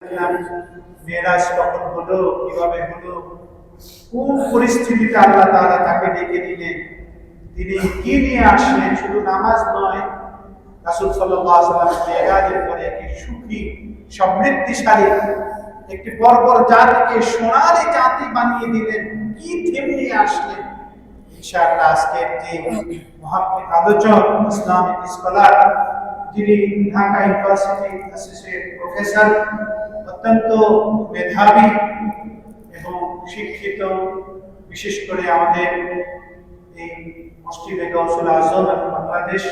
মেরাজ কখন হলো, কিভাবে হলো, কোন পরিস্থিতিতে আল্লাহ তাআলা তাকে ডেকে দিলেন, তিনি কি নিয়ে আসলেন। শুধু নামাজ নয়, রাসূল সাল্লাল্লাহু আলাইহি ওয়াসাল্লাম মেরাজের পরে একটি সুখী সমৃদ্ধিশালী একটি বর্বর জাতিকে সোনালী জাতি বানিয়ে দিলেন। কি থিম নিয়ে আসলেন, ইনশাআল্লাহ আজকের যে মহান আলোচক ইসলামিক স্কলার, যিনি ঢাকা ইউনিভার্সিটি অ্যাসোসিয়েট প্রফেসর, অত্যন্ত মেধাবী এবং শিক্ষিত, বিশেষ করে আমাদের এই মসজিদে গাউসুল আজম এবং বাংলাদেশ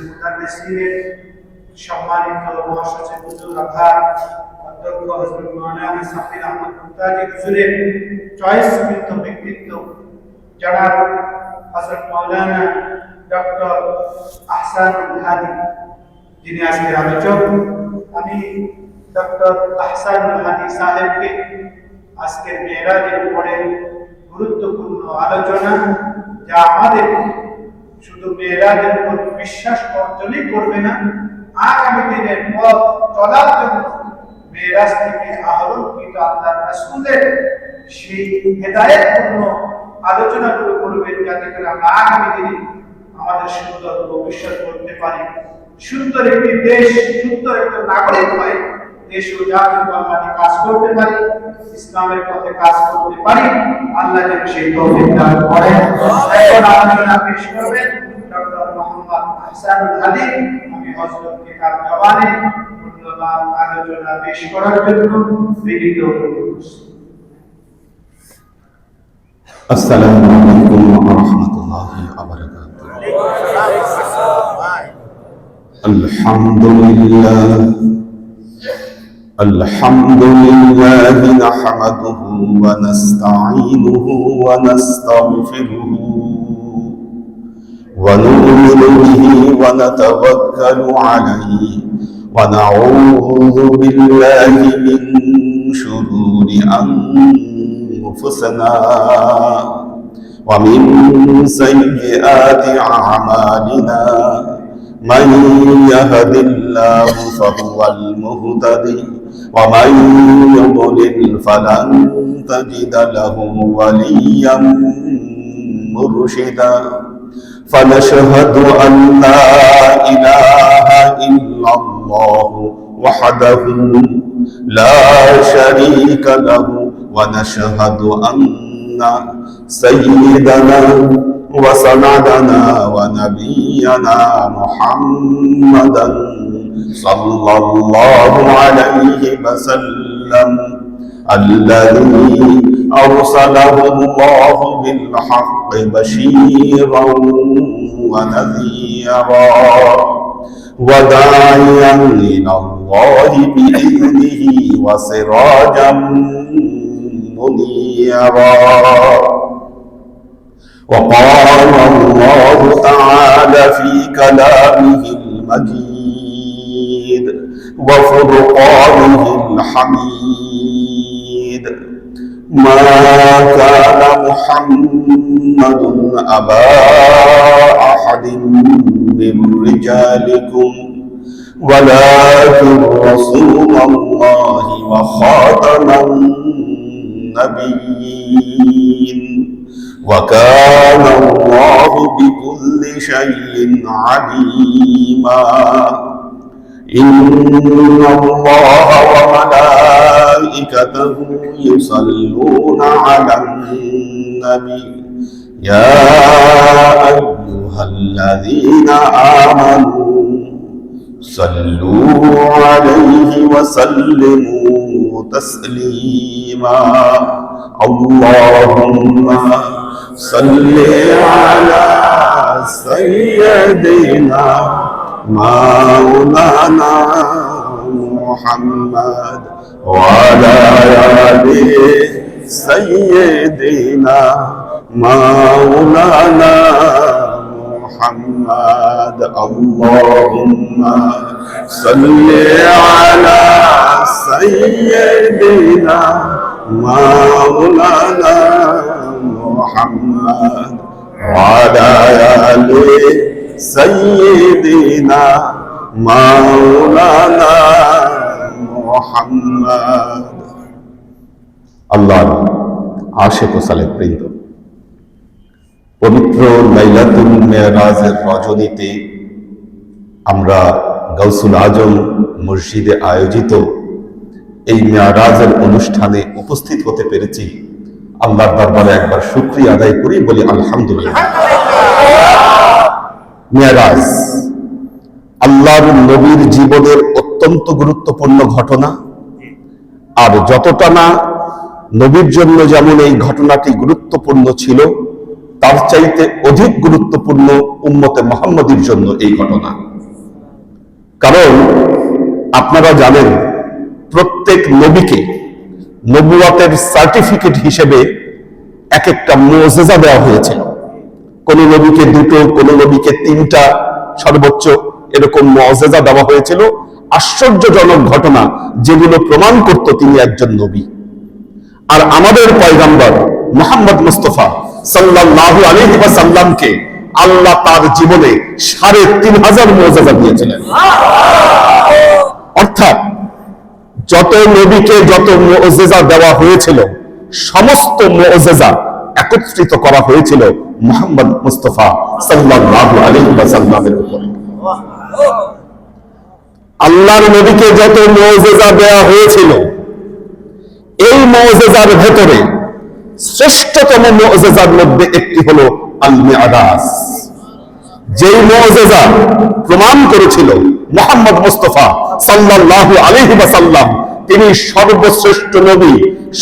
মুদাররিসিনের সম্মানিত মহাসচিব হুজুর আধার অধ্যক্ষ হযরত মাওলানা সাফির আহমদ মুমতাজি হুজুরের চয়েসকৃত ব্যক্তিত্ব জনাব হযরত মাওলানা ডক্টর আহসানুল হাদী, যিনি আজকের আলোচক। আমি ডক্টর আহসানুল হাদী সাহেবকে আজকের মেরাজের পরে গুরুত্বপূর্ণ আলোচনা, যা আমাদের শুধু মেরাজের উপর বিশ্বাস অর্জনই করবে না, আগামী দিনের পথ চলার জন্য মেরাজ থেকে আহরণকৃত আল্লাহর রাসূলের সেই হেদায়েতপূর্ণ আলোচনাগুলো করবেন, যাতে করে আমরা আগামী দিনে আমাদের সুন্দর ভবিষ্যৎ করতে পারি, সুন্দর একটি দেশ, সুন্দর একজন নাগরিক হয়ে দেশ ও জাতির কল্যাণে কাজ করতে পারি, ইসলামের পথে কাজ করতে পারি। আল্লাহ যেন সেই তৌফিক দান করেন। এখন আলোচনা পেশ করবেন ডক্টর মোহাম্মদ আহসানুল হাদী। আমি হযরতকে তার জবানে মূল্যবান আলোচনা পেশ করার জন্য বিনীত অনুরোধ করছি। আসসালামু আলাইকুম ওয়া রাহমাতুল্লাহি ওয়া বারাকাতুহু। আলহামদুলিল্লাহ নাহমাদুহু ওয়া নাস্তাঈনুহু ওয়া নাস্তাগফিরুহু ওয়া নু'মিনু বিহি ওয়া নাতাওয়াক্কালু আলাইহি ওয়া নাউযু বিল্লাহি মিন শুরুরি أنفسنا ومن سيئات أعمالنا من يهد الله فهو المهتدي ومن يضلل فلن تجد له وليا مرشدا فنشهد أن لا إله إلا الله وحده لا شريك له ونشهد أن سيدنا وسندنا ونبينا محمدا صلى الله عليه وسلم الذي أرسله الله بالحق بشيرا ونذيرا وداعيا إلى الله بإذنه وسراجا منيرا. وقال الله تعالى في كلامه المجيد وفرقانه الحميد: ما كان محمد أبا أحد من رجالكم ولكن رسول الله وخاتم النبيين وكان الله بكل شيء عليما. إن الله وملائكته يصلون على النبي يا أيها الذين آمنوا صلوا عليه وسلموا تسليما. اللهم صل على سيدنا مولانا محمد وعلى آل سيدنا مولانا محمد. اللهم صل على سيدنا مولانا محمد وعلى آل سيدنا مولانا মুহাম্মাদ। আল্লাহর আশিক ও সালেক বৃন্দ, পবিত্র লাইলাতুল মেরাজের রজনীতে আমরা গাউসুল আজম মসজিদে আয়োজিত এই মেরাজের অনুষ্ঠানে উপস্থিত হতে পেরেছি। আল্লাহর দরবারে একবার শুকরিয়া আদায় করি, বলি আলহামদুলিল্লাহ। মেরাজ আল্লাহর নবীর জীবনের অত্যন্ত গুরুত্বপূর্ণ ঘটনা, আর যতটা না নবীর জন্য যেমন এই ঘটনাটি গুরুত্বপূর্ণ ছিল, তার চাইতে অধিক গুরুত্বপূর্ণ উম্মতে মুহাম্মদীর জন্য এই ঘটনা। কারণ আপনারা জানেন, প্রত্যেক নবীকে নবুয়তের সার্টিফিকেট হিসেবে এক একটা মুজিজা দেওয়া হয়েছিল। কোন নবীকে দুটো, কোন নবীকে তিনটা, সর্বোচ্চ এরকম মুজিজা দেওয়া হয়েছিল। আশ্চর্যজনক ঘটনা, যেগুলো প্রমাণ করত তিনি একজন নবী। আর আমাদের পয়গম্বর মুহাম্মদ মুস্তাফা সাল্লাল্লাহু আলাইহি ওয়াসাল্লামকে আল্লাহ তার জীবনে ৩,৫০০ মুজিজা দিয়েছিলেন। অর্থাৎ যত নবীকে যত মুজিজা দেওয়া হয়েছিল, সমস্ত মুজিজা একত্রিত করা হয়েছিল মুহাম্মদ মুস্তাফা সাল্লাল্লাহু আলাইহি ওয়াসাল্লামের উপরে। আল্লাহর নবীকে যত মুজিজা দেওয়া হয়েছিল, এই মুজিজার ভেতরে শ্রেষ্ঠতম মুজিজার মধ্যে একটি হলো আল মিরাজ, যেই মুজিজা প্রমাণ করেছিল মুহাম্মদ মুস্তাফা সাল্লাল্লাহু আলাইহি ওয়াসাল্লাম তিনি সর্বশ্রেষ্ঠ নবী,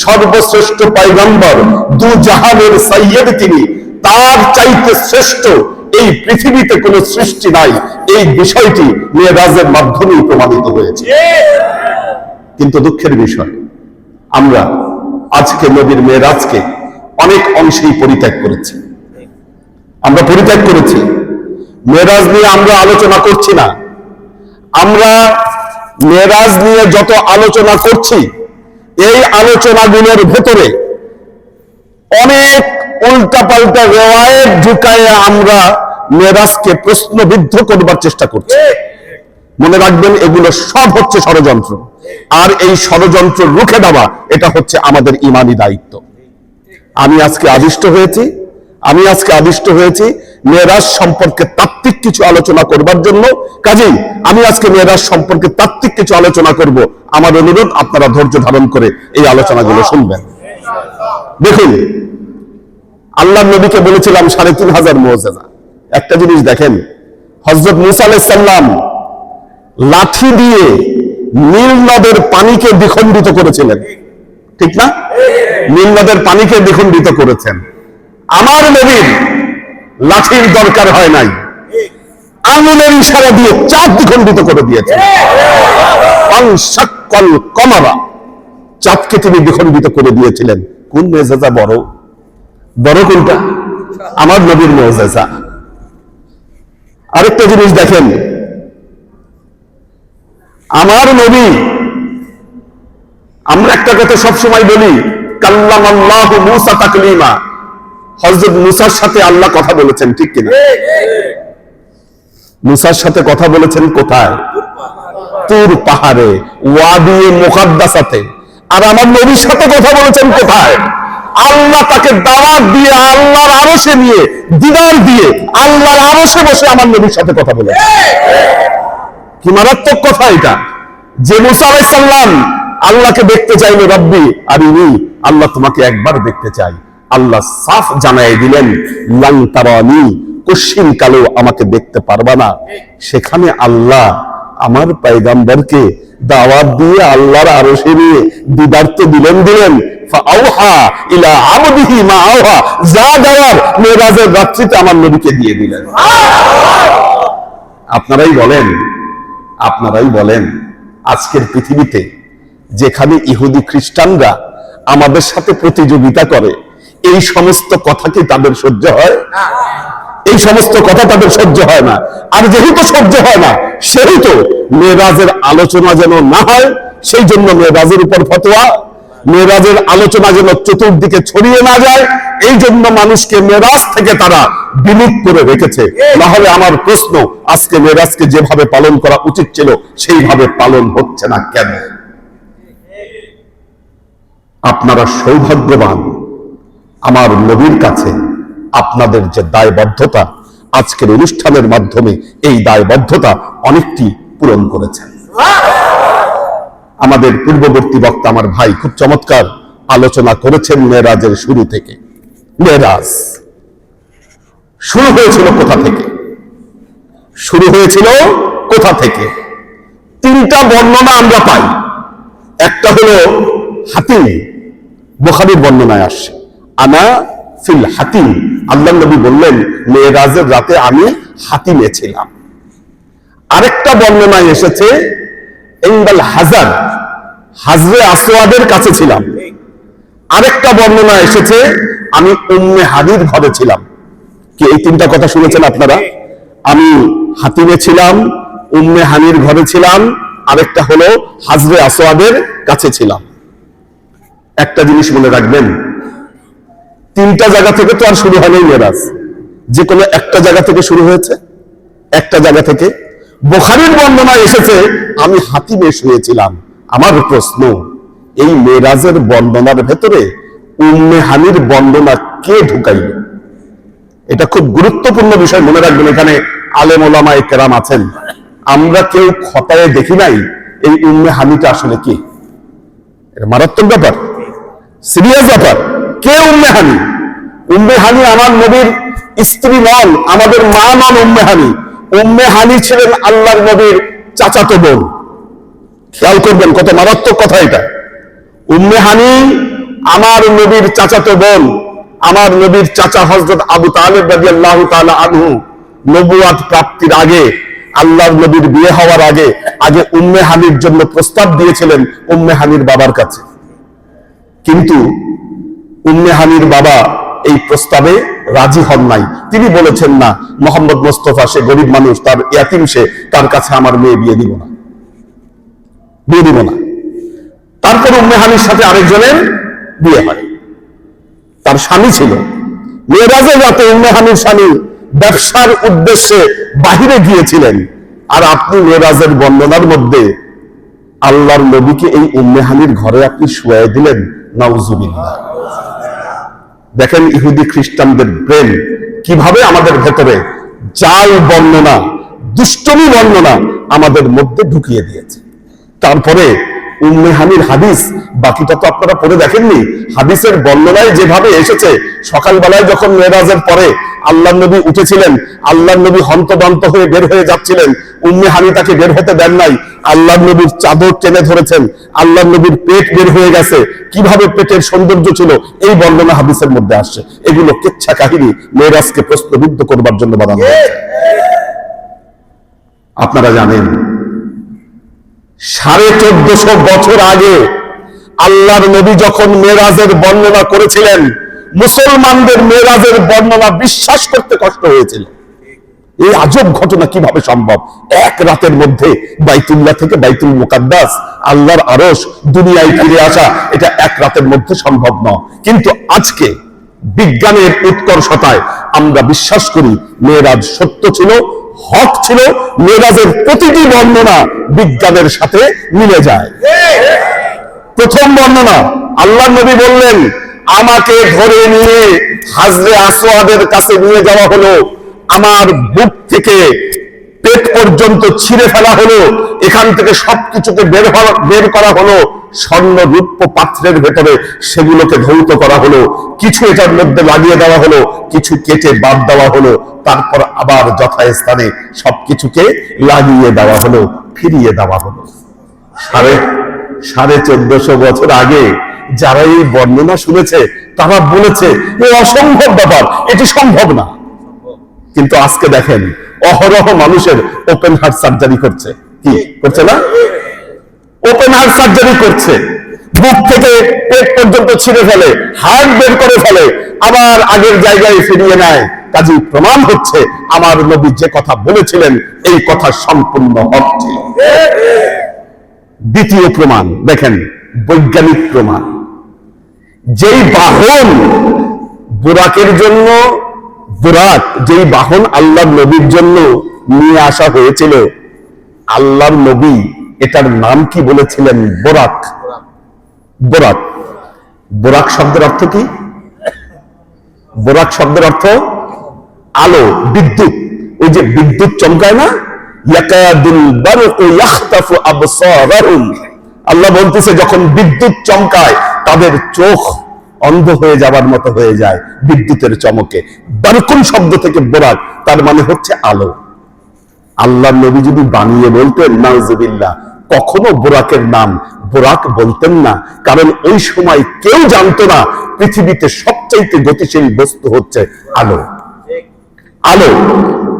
সর্বশ্রেষ্ঠ পয়গম্বর, দু জাহানের সাইয়্যিদ তিনি। তার চাইতে শ্রেষ্ঠ এই পৃথিবীতে কোনো সৃষ্টি নাই। এই বিষয়টি মেরাজের মাধ্যমেই প্রমাণিত হয়েছে। কিন্তু দুঃখের বিষয়, আমরা আজকে নবীর মেরাজকে অনেক অংশেই পরিত্যাগ করেছি। আমরা পরিত্যাগ করেছি। মেরাজ নিয়ে আমরা আলোচনা করছি না। আমরা মেরাজ নিয়ে যত আলোচনা করছি, এই আলোচনাগুলোর ভেতরে অনেক উল্টাপাল্টা রিওয়ায়াত ঢুকায়ে আমরা মেরাজকে প্রশ্নবিদ্ধ করবার চেষ্টা করছি। মনে রাখবেন, এগুলো সব হচ্ছে ষড়যন্ত্র। আর এই ষড়যন্ত্র রুখে দেওয়া, এটা হচ্ছে আমাদের ঈমানি দায়িত্ব। আমি আজকে আদিষ্ট হয়েছি মেরাজ সম্পর্কে তাত্ত্বিক কিছু আলোচনা করবার জন্য। কাজেই আমি আজকে মেরাজ সম্পর্কে তাত্ত্বিক কিছু আলোচনা করব। আমার অনুরোধ, আপনারা ধৈর্য ধারণ করে এই আলোচনাগুলো শুনবেন। দেখুন, আল্লাহর নবীকে বলেছিলাম ৩,৫০০ মুজিজা। একটা জিনিস দেখেন, হযরত মূসা আলাইহিস সালাম লাঠি দিয়ে নীল নদের পানিকে দ্বিখণ্ডিত করেছিলেন, ঠিক না? নীল নদের পানিকে দ্বিখণ্ডিত করেছেন। আমার নবীর লাঠির দরকার হয় নাই, আঙুলের ইশারা দিয়ে চাঁদ দ্বিখণ্ডিত করে দিয়েছেন। কমারা, চাঁদকে তিনি দ্বিখণ্ডিত করে দিয়েছিলেন। কোন মুজিজা বড়? বড় কোনটা? আমার নবীর মুজিজা। আরেকটা জিনিস দেখেন, আমার নবী, আমরা একটা কথা সবসময় বলি, কাল্লামাল্লাহু মূসা তাকলিমা। হযরত মূসার সাথে আল্লাহ কথা বলেছেন, ঠিক কিনা? মূসার সাথে কথা বলেছেন কোথায়? তুর পাহাড়ে, ওয়াদি মুকাদ্দাসাতে। আর আমার নবীর সাথে কথা বলেছেন কোথায়? আল্লাহ তাকে দাওয়াত দিয়ে, আল্লাহর আরশে নিয়ে, দিদার দিয়ে আল্লাহর আরশে বসে আমার নবীর সাথে কথা বলেছেন। কি মারাত্মক কথা এটা! যে মূসা আলাইহিস সালাম আল্লাহকে দেখতে চাইলো, রব্বি আরিনি, আল্লাহ তোমাকে একবার দেখতে চাই। আল্লাহ সাফ জানাই দিলেন, লান তারানি, কোশ্চিন কালেও আমাকে দেখতে পারবা না। সেখানে আল্লাহ আমার পয়গম্বরকে দাওয়াত দিয়ে আল্লাহর আরশে নিয়ে দিদার তো দিলেন, ফাআওহা ইলা আবদিহি মা আওহা, যা দেওয়ার মেরাজের রাত্রিতে আমার নবীকে দিয়ে দিলেন। আপনারাই বলেন, আজকের পৃথিবীতে যেখানে ইহুদি খ্রিস্টানরা আমাদের সাথে প্রতিযোগিতা করে, এই সমস্ত কথা কি তাদের সহ্য হয়? এই সমস্ত কথা তাদের সহ্য হয় না। আর যেহেতু সহ্য হয় না, সেহেতু মেরাজের আলোচনা যেন না হয়, সেই জন্য মেরাজের উপর ফতোয়া, মেরাজের আলোচনা যেন চতুর্দিকে ছড়িয়ে না যায়, এই জন্য মানুষকে মেরাজ থেকে তারা বিমুখ করে রেখেছে। নাহলে আমার প্রশ্ন, আজকে মেরাজকে যেভাবে পালন করা উচিত ছিল সেইভাবে পালন হচ্ছে না কেন? আপনারা সৌভাগ্যবান, আমার নবীর কাছে আপনাদের যে দায়বদ্ধতা, আজকের অনুষ্ঠানের মাধ্যমে এই দায়বদ্ধতা অনেকটি পূরণ করেছেন। আমাদের পূর্ববর্তী বক্তা আমার ভাই খুব চমৎকার আলোচনা করেছেন মেরাজের শুরু থেকে। মেরাজ শুরু হয়েছিল কোথা থেকে? শুরু হয়েছিল কোথা থেকে? তিনটা বর্ণনা আমরা পাই। একটা হলো হাতিম, বুখারীর বর্ণনায় আসছে, আনা ফিল হাতিম, আল্লাহ নবী বললেন মেরাজের রাতে আমি হাতিমে ছিলাম। আরেকটা বর্ণনায় এসেছে ইনদাল হাজার, হাজরে আসওয়াদের কাছে ছিলাম। আরেকটা বর্ণনা এসেছে আমি উম্মে হানির ঘরে ছিলাম। কি এই তিনটা কথা শুনেছেন আপনারা? আমি হাতিমে ছিলাম, উম্মে হানির ঘরে ছিলাম, আরেকটা হলো হাজরে আসওয়াদের কাছে ছিলাম। একটা জিনিস মনে রাখবেন, তিনটা জায়গা থেকে তো আর শুরু হয়নি মেরাজ, যে কোনো একটা জায়গা থেকে শুরু হয়েছে। একটা জায়গা থেকে বুখারীর বর্ণনায় এসেছে আমি হাতিমে শুয়েছিলাম। আমার প্রশ্ন, এই মেরাজের বর্ণনার ভেতরে উম্মে হানির বর্ণনা কে ঢুকাইল? এটা খুব গুরুত্বপূর্ণ বিষয়, মনে রাখবেন। এখানে আলেম ওলামায়ে কেরাম আছেন, আমরা কেউ খতায়ে দেখি নাই এই উম্মে হানিটা আসলে কি। এটা মারাত্মক ব্যাপার, সিরিয়াস ব্যাপার। কে উম্মে হানি? উম্মে হানি আমার নবীর স্ত্রী নন, আমাদের মা নন উম্মে হানি। উম্মে হানি ছিলেন আল্লাহর নবীর চাচাতো বোন। খেয়াল করবেন কত মারাত্মক কথা এটা। উম্মে হানি আমার নবীর চাচাতো বোন, আমার নবীর চাচা হযরত আবু তালেব রাদিয়াল্লাহু তাআলা আনহু নবুয়াত প্রাপ্তির আগে, আল্লাহর নবীর বিয়ে হওয়ার আগে আগে উম্মে হানির জন্য প্রস্তাব দিয়েছিলেন উম্মে হানির বাবার কাছে। কিন্তু উম্মে হানির বাবা এই প্রস্তাবে রাজি হন নাই। তিনি বলেছেন, না, মোহাম্মদ মোস্তফা সে গরিব মানুষ, তার ইয়াতিম সে, তার কাছে আমার মেয়ে বিয়ে দিব না, বিয়ে দিব না। তারপর উম্মে হানির সাথে আরেকজনের বিয়ে হয়, তার স্বামী ছিল। মেরাজের রাতে উম্মে হানির স্বামী ব্যবসার উদ্দেশ্যে বাহিরে গিয়েছিলেন, আর আপনি মেরাজের বর্ণনার মধ্যে আল্লাহর নবীকে এই উম্মে হানির ঘরে আপনি শুয়াই দিলেন। নাউজুবিল্লাহ। দেখেন ইহুদি খ্রিস্টানদের ব্রেন কিভাবে আমাদের ভেতরে জাল বর্ণনা, দুষ্টমি বর্ণনা আমাদের মধ্যে ঢুকিয়ে দিয়েছে। তারপরে উম্মে হানির হাদিস, বাকিটা তো আপনারা পড়ে দেখেননি। হাদিসের বর্ণনায় যেভাবে এসেছে, সকালবেলায় যখন মেরাজের পরে আল্লাহর নবী উঠেছিলেন, আল্লাহর নবী হন্তদন্ত হয়ে বের হয়ে যাচ্ছিলেন, উম্মে হানি তাকে বের হতে দেন নাই, আল্লাহর নবীর চাদর টেনে ধরেছেন, আল্লাহর নবীর পেট বের হয়ে গেছে, কিভাবে পেটের সৌন্দর্য ছিল এই বর্ণনা হাদিসের মধ্যে আসছে। এগুলো কিচ্ছা কাহিনী মেরাজকে প্রশ্নবিদ্ধ করবার জন্য বানানো হয়েছে। আপনারা জানেন 1450 বছর আগে আল্লাহর নবী যখন মেরাজের বর্ণনা করেছিলেন, মুসলমানদের মেরাজের বর্ণনা বিশ্বাস করতে কষ্ট হয়েছিল। এই আজব ঘটনা কিভাবে সম্ভব? এক রাতের মধ্যে বাইতুল্লাহ থেকে বাইতুল মুকাদ্দাস, আল্লাহর আরশ, দুনিয়ায় ফিরে আসা, এটা এক রাতের মধ্যে সম্ভব নয়। কিন্তু আজকে বিজ্ঞানের উৎকর্ষতায় আমরা বিশ্বাস করি মেরাজ সত্য ছিল, হক ছিল। মেরাজের প্রতিটি বর্ণনা বিজ্ঞানের সাথে মিলে যায়। প্রথম বর্ণনা, আল্লাহর নবী বললেন, আমাকে ধরে নিয়ে হাজরে আসওয়াদের কাছে নিয়ে যাওয়া হলো, আমার বুক থেকে পেট পর্যন্ত ছিঁড়ে ফেলা হলো, এখান থেকে সবকিছুকে বের করা হলো, স্বর্ণ রূপ্য পাত্রের ভেতরে সেগুলোকে ধৌত করা হলো, কিছু এটার মধ্যে লাগিয়ে দেওয়া হলো, কিছু কেটে বাদ দেওয়া হলো, তারপর আবার যথাস্থানে সবকিছুকে লাগিয়ে দেওয়া হলো, ফিরিয়ে দেওয়া হলো। 1450 বছর আগে যারা এই বর্ণনা শুনেছে তারা বলেছে এ অসম্ভব ব্যাপার, এটি সম্ভব না। কিন্তু আজকে দেখেন অহরহ মানুষের ওপেন হার্ট সার্জারি করছে, কি করছে না? ওপেন হার্ট সার্জারি করছে, বুক থেকে পেট পর্যন্ত ছিঁড়ে ফেলে, হার্ট বের করে ফেলে, আবার আগের জায়গায় ফিরিয়ে নেয়। কাজেই প্রমাণ হচ্ছে আমার নবী যে কথা বলেছিলেন এই কথা সম্পূর্ণ হক ছিল। দ্বিতীয় প্রমাণ দেখেন, বৈজ্ঞানিক প্রমাণ। যেই বাহন বুরাকের জন্য, বুরাক যেই বাহন আল্লাহর নবীর জন্য নিয়ে আসা হয়েছিল, আল্লাহর নবী এটার নাম কি বলেছিলেন? বোরাক। বোরাক। বোরাক শব্দের অর্থ কি? বোরাক শব্দের অর্থ আলো, বিদ্যুৎ। ওই যে বিদ্যুৎ চমকায় না, ইয়াকাদুল বারকু ইয়াখতাফু আবসারাহুম, আল্লাহ বলতেছে যখন বিদ্যুৎ চমকায় তাদের চোখ অন্ধ হয়ে যাবার মতো হয়ে যায় বিদ্যুতের চমকে। বারকুন শব্দ থেকে বোরাক, তার মানে হচ্ছে আলো। আল্লাহ নবী যদি বানিয়ে বলতেন নাউজুবিল্লাহ, কখনো বোরাকের নাম বোরাক বলতেন না, কারণ ওই সময় কেউ জানতো না পৃথিবীতে সবচাইতে গতিশীল বস্তু হচ্ছে আলো। আলো,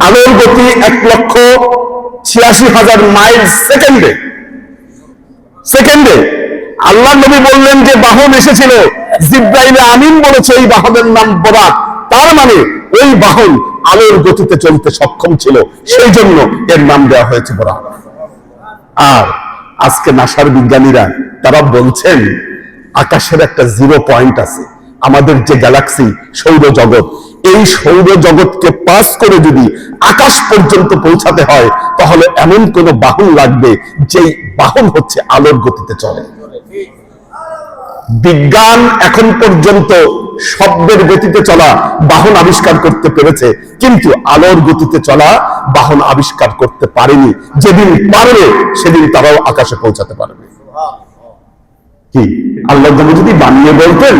আলোর গতি 1,86,000 মাইল সেকেন্ডে। সেকেন্ডে আল্লাহ নবী বললেন যে বাহন এসেছিল, জিব্রাইল আমিন বলেছে এই বাহনের নাম বোরাক, তার মানে ওই বাহন আলোর গতিতে চলতে সক্ষম ছিল, সেই জন্য এর নাম দেওয়া হয়েছে বোরাক। আর আজকে নাসার বিজ্ঞানীরা তারা বলছেন আকাশের একটা জিরো পয়েন্ট আছে, আমাদের যে গ্যালাক্সি সৌরজগৎ, এই সৌরজগৎকে পাস করে যদি আকাশ পর্যন্ত পৌঁছাতে হয় তাহলে এমন কোন বাহন লাগবে যেই বাহন হচ্ছে আলোর গতিতে চলে। বিজ্ঞান এখন পর্যন্ত শব্দের গতিতে চলা বাহন আবিষ্কার করতে পেরেছে, কিন্তু আলোর গতিতে চলা বাহন আবিষ্কার করতে পারেনি। যেদিন পারবে সেদিন তারাও আকাশে পৌঁছাতে পারবে। কি আল্লাহ যদি বানিয়ে বলতেন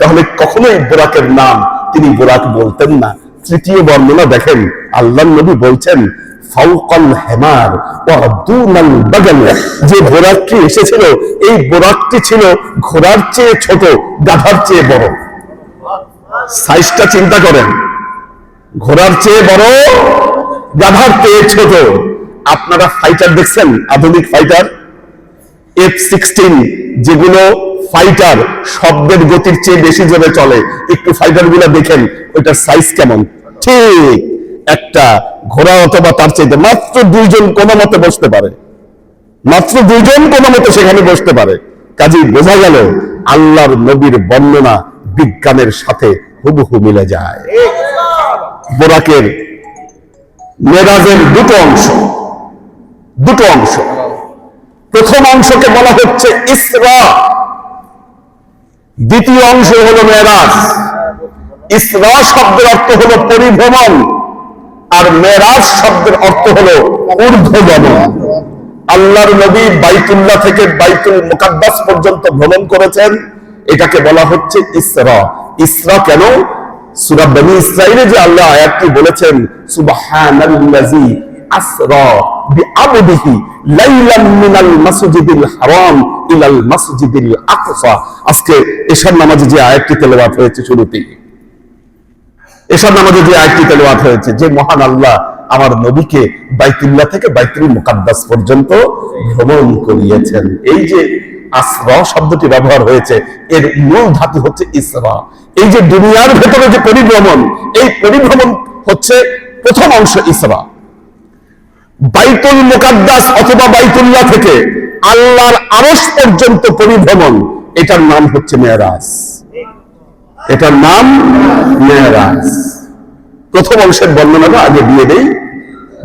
তাহলে কখনোই বোরাকের নাম তিনি বোরাক বলতেন না। তৃতীয় বর্ণনা দেখেন, আল্লাহ নবী বলছেন ফাওকাল হেমার ওয়া দুনাল বাগাল, যে বোরাকটি এসেছিল এই বোরাকটি ছিল ঘোড়ার চেয়ে ছোট, গাধার চেয়ে বড়। সাইজটা চিন্তা করেন, ঘোড়ার চেয়ে বড়, গাধার চেয়ে ছোট। আপনারা ফাইটার দেখছেন, আধুনিক ফাইটার F-16, যেগুলো ফাইটার শব্দের গতির চেয়ে বেশি জোরে চলে, একটু ফাইটার গুলা দেখেন ওইটার সাইজ কেমন। ঠিক একটা ঘোড়া অথবা তার চাইতে মাত্র 2 জন কোন মতে বসতে পারে, মাত্র 2 জন কোন মতে সেখানে বসতে পারে। কাজেই বোঝা গেল আল্লাহর নবীর বর্ণনা বিজ্ঞানের সাথে হুবহু মিলে যায়। বোরাকের মেরাজের দুটো অংশ। প্রথম অংশকে বলা হচ্ছে ইসরা, দ্বিতীয় অংশ হলো মেরাজ। ইসরা শব্দের অর্থ হলো পরিভ্রমণ, আর মেরাজ শব্দের অর্থ হলো ঊর্ধ্বগমন। আল্লাহর নবী বাইতুল্লাহ থেকে বাইতুল মুকাদ্দাস পর্যন্ত ভ্রমণ করেছেন, এটাকে বলা হচ্ছে ইসরা। ইসরা কেন? সূরা বনী ইসরাঈলে যে আল্লাহ আয়াতটি বলেছেন সুবহানাল্লাযী আসরা বিআবদিহি লাইলাম মিনাল মাসজিদিল হারাম ইলাল মাসজিদিল আকসা। আজকে এশার নামাজে যে আয়াতটি তেলাওয়াত হয়েছে, শুরুতেই এশার নামাজে যে আয়াতটি তেলাওয়াত হয়েছে, যে মহান আল্লাহ আমার নবীকে বাইতুল্লাহ থেকে বাইতুল মুকাদ্দাস পর্যন্ত ভ্রমণ করিয়েছেন। এই যে আসরা শব্দটি ব্যবহার হয়েছে, এর মূল ধাতু হচ্ছে ইসরা। এই যে দুনিয়ার ভেতরে যে পরিভ্রমণ, এই পরিভ্রমণ হচ্ছে প্রথম অংশ ইসরা। বাইতুল মুকাদ্দাস অথবা বাইতুল্লাহ থেকে আল্লাহর আরশ পর্যন্ত পরিভ্রমণ, এটার নাম হচ্ছে মেরাজ। এটার নাম মেরাজ। প্রথম অংশের বর্ণনাটা আগে দিয়ে দেই,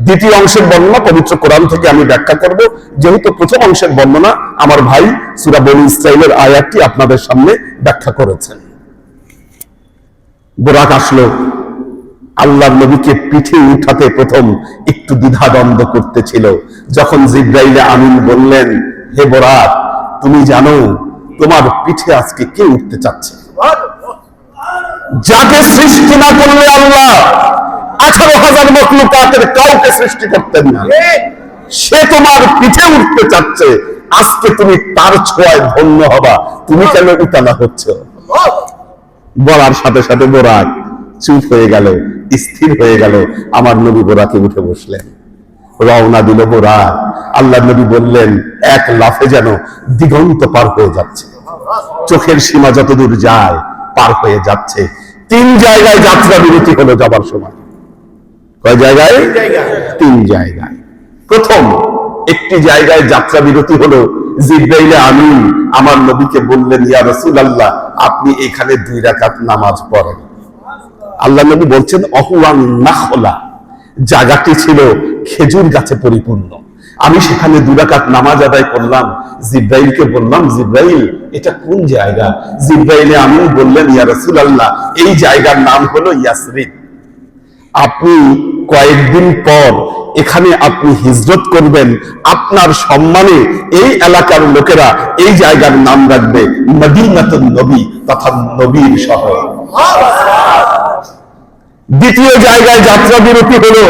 দ্বিতীয় অংশের বর্ণনা পবিত্র কোরআন থেকে আমি ব্যাখ্যা করব, যেহেতু প্রথম অংশের বর্ণনা আমার ভাই সূরা বনী ইসরাঈলের আয়াতটি আপনাদের সামনে ব্যাখ্যা করেছেন। বোরাক আসলো, আল্লাহর নবীকে পিঠে উঠাতে প্রথম একটু দ্বিধাদ্বন্দ্ব করতেছিল। যখন জিব্রাইল আমিন বললেন, হে বোরাক, তুমি জানো তোমার পিঠে আজকে কে উঠতে চাচ্ছে? যাকে সৃষ্টি না করলে আল্লাহ 18,000 মখলুকাতের কাউকে সৃষ্টি করতেন না, সে তোমার পিঠে উঠতে চাচ্ছে। আজকে তুমি তার ছোঁয়ায় ধন্য হবা, তুমি কেন উতালা হচ্ছ? বলার সাথে সাথে বোরাক চুপ হয়ে গেল, স্থির হয়ে গেল। আমার নবী বোরাকে উঠে বসলেন, রওনা দিল বোরাক। আল্লাহ নবী বললেন, এক লাফে যেন দিগন্ত পার হয়ে যাচ্ছে, চোখের সীমা যতদূর যায় পার হয়ে যাচ্ছে। 3 জায়গায় যাত্রা বিরতি হলো যাবার সময়। কয় জায়গায়? 3 জায়গায়। প্রথম একটি জায়গায় যাত্রা বিরতি হলো, জিব্রাইল আমিন আমার নবীকে বললেন, ইয়া রাসূলুল্লাহ, আপনি এখানে 2 রাকাত নামাজ পড়েন। আল্লাহ নবী বলছেন, অহুয়ান নাখলা, জায়গাটি ছিল খেজুর গাছে পরিপূর্ণ। আমি সেখানে 2 রাকাত নামাজ আদায় করলাম। জিব্রাইলকে বললাম, জিব্রাইল এটা কোন জায়গা? জিব্রাইলে আমিন বললেন, ইয়া রাসূলুল্লাহ এই জায়গার নাম হলো ইয়াসরিব। আপনি কয়েকদিন পর এখানে আপনি হিজরত করবেন, আপনার সম্মানে এই এলাকার লোকেরা এই জায়গার নাম রাখবে মদিনাতুন নবী, তথা নবীর শহর। দ্বিতীয় জায়গায় যাত্রা বিরতি হলো,